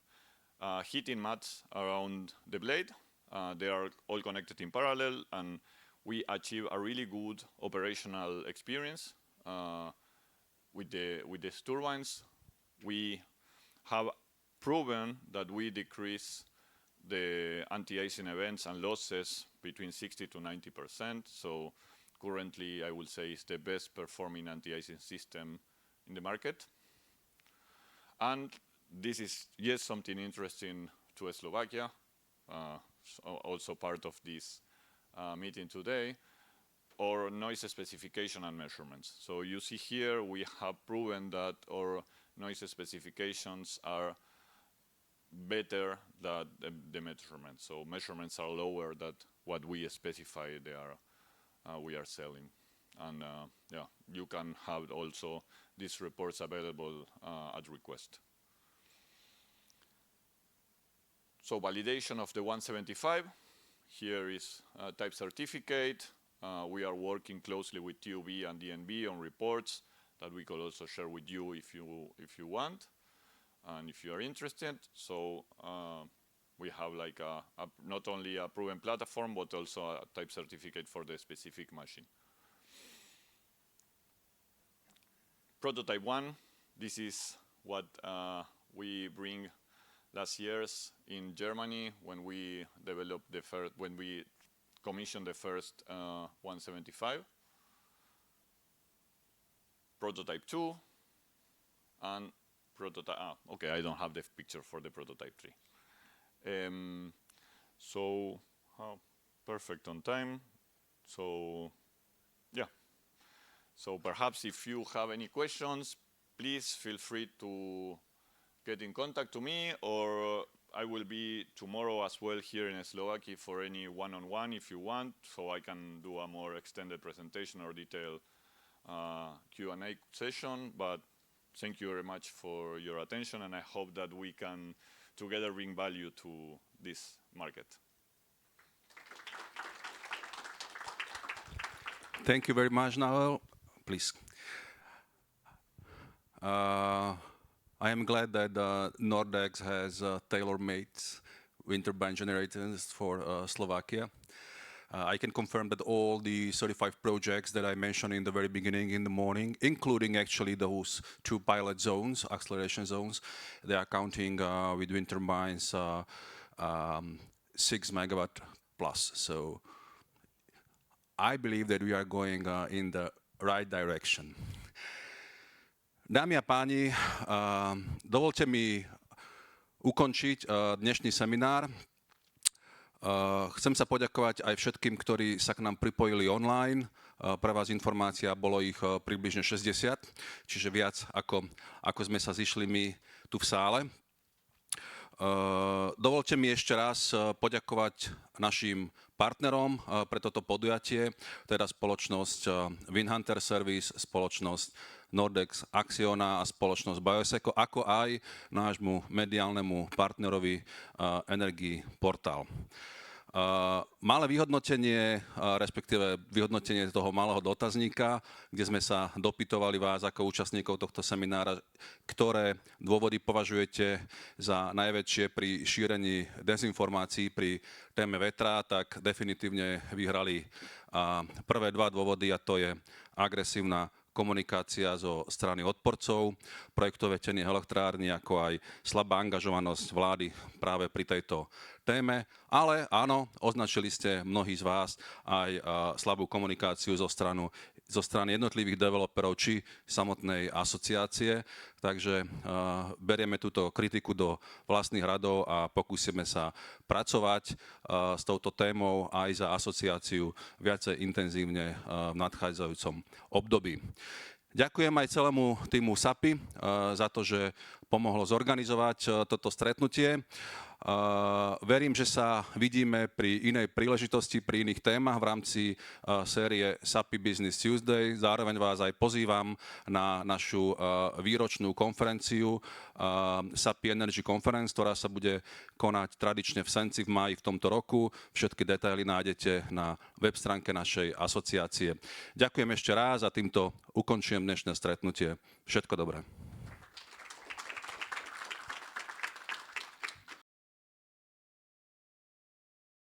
heating mats around the blade. They are all connected in parallel, and we achieve a really good operational experience with these turbines. We have proven that we decrease the anti-icing events and losses between 60 to 90%. So currently, I would say it's the best performing anti-icing system in the market. And this is, yes, something interesting to Slovakia, also part of this meeting today, or noise specification and measurements. So you see here, we have proven that our noise specifications are better than the measurements. So measurements are lower than what we specify we are selling. And yeah, you can have also these reports available at request. So validation of the 175. Here is a type certificate. We are working closely with TUV and DNV on reports that we could also share with you if you want and if you are interested. So we have like not only a proven platform, but also a type certificate for the specific machine. Prototype 1, this is what we bring last years in Germany when we developed when we commissioned the first 175. Prototype 2 and prototype, okay, I don't have the picture for the prototype 3. So, perfect on time. So, yeah. So perhaps if you have any questions, please feel free to get in contact to me, or I will be tomorrow as well here in Slovakia for any one-on-one if you want, so I can do a more extended presentation or detailed Q&A session. But thank you very much for your attention, and I hope that we can together bring value to this market. Thank you very much, Noel. Please. I am glad that Nordex has tailor-made wind turbine generators for Slovakia. I can confirm that all the 35 projects that I mentioned in the very beginning in the morning, including actually those 2 pilot zones, acceleration zones, they are counting with wind turbines 6 megawatt plus. So I believe that we are going in the right direction. Dámy a páni, dovolte mi ukončiť dnešný seminár. Chcem sa poďakovať aj všetkým, ktorí sa k nám pripojili online. Pre vás informácia, bolo ich približne 60, čiže viac ako sme sa zišli my tu v sále. Dovolte mi ešte raz poďakovať našim partnerom pre toto podujatie, teda spoločnosť Windhunter Service, spoločnosť Nordex Acciona a spoločnosť Bioseco, ako aj nášmu mediálnemu partnerovi Energii Portál. Malé vyhodnotenie, respektíve vyhodnotenie toho malého dotazníka, kde sme sa dopytovali vás ako účastníkov tohto seminára, ktoré dôvody považujete za najväčšie pri šírení dezinformácií pri téme vetra, tak definitívne vyhrali prvé 2 dôvody, a to je agresívna komunikácia zo strany odporcov projektov veterných elektrární, ako aj slabá angažovanosť vlády práve pri tejto téme. Ale áno, označili ste mnohí z vás aj slabú komunikáciu zo strany jednotlivých developerov či samotnej asociácie. Takže berieme túto kritiku do vlastných radov a pokúsime sa pracovať s touto témou aj za asociáciu viacej intenzívne v nadchádzajúcom období. Ďakujem aj celému týmu SAPI za to, že pomohlo zorganizovať toto stretnutie. Verím, že sa vidíme pri inej príležitosti, pri iných témach v rámci série SAPI Biznis Tuesdays. Zároveň vás aj pozývam na našu výročnú konferenciu SAPI Energy Conference, ktorá sa bude konať tradične v Senci v máji v tomto roku. Všetky detaily nájdete na web stránke našej asociácie. Ďakujem ešte raz a týmto ukončujem dnešné stretnutie. Všetko dobré.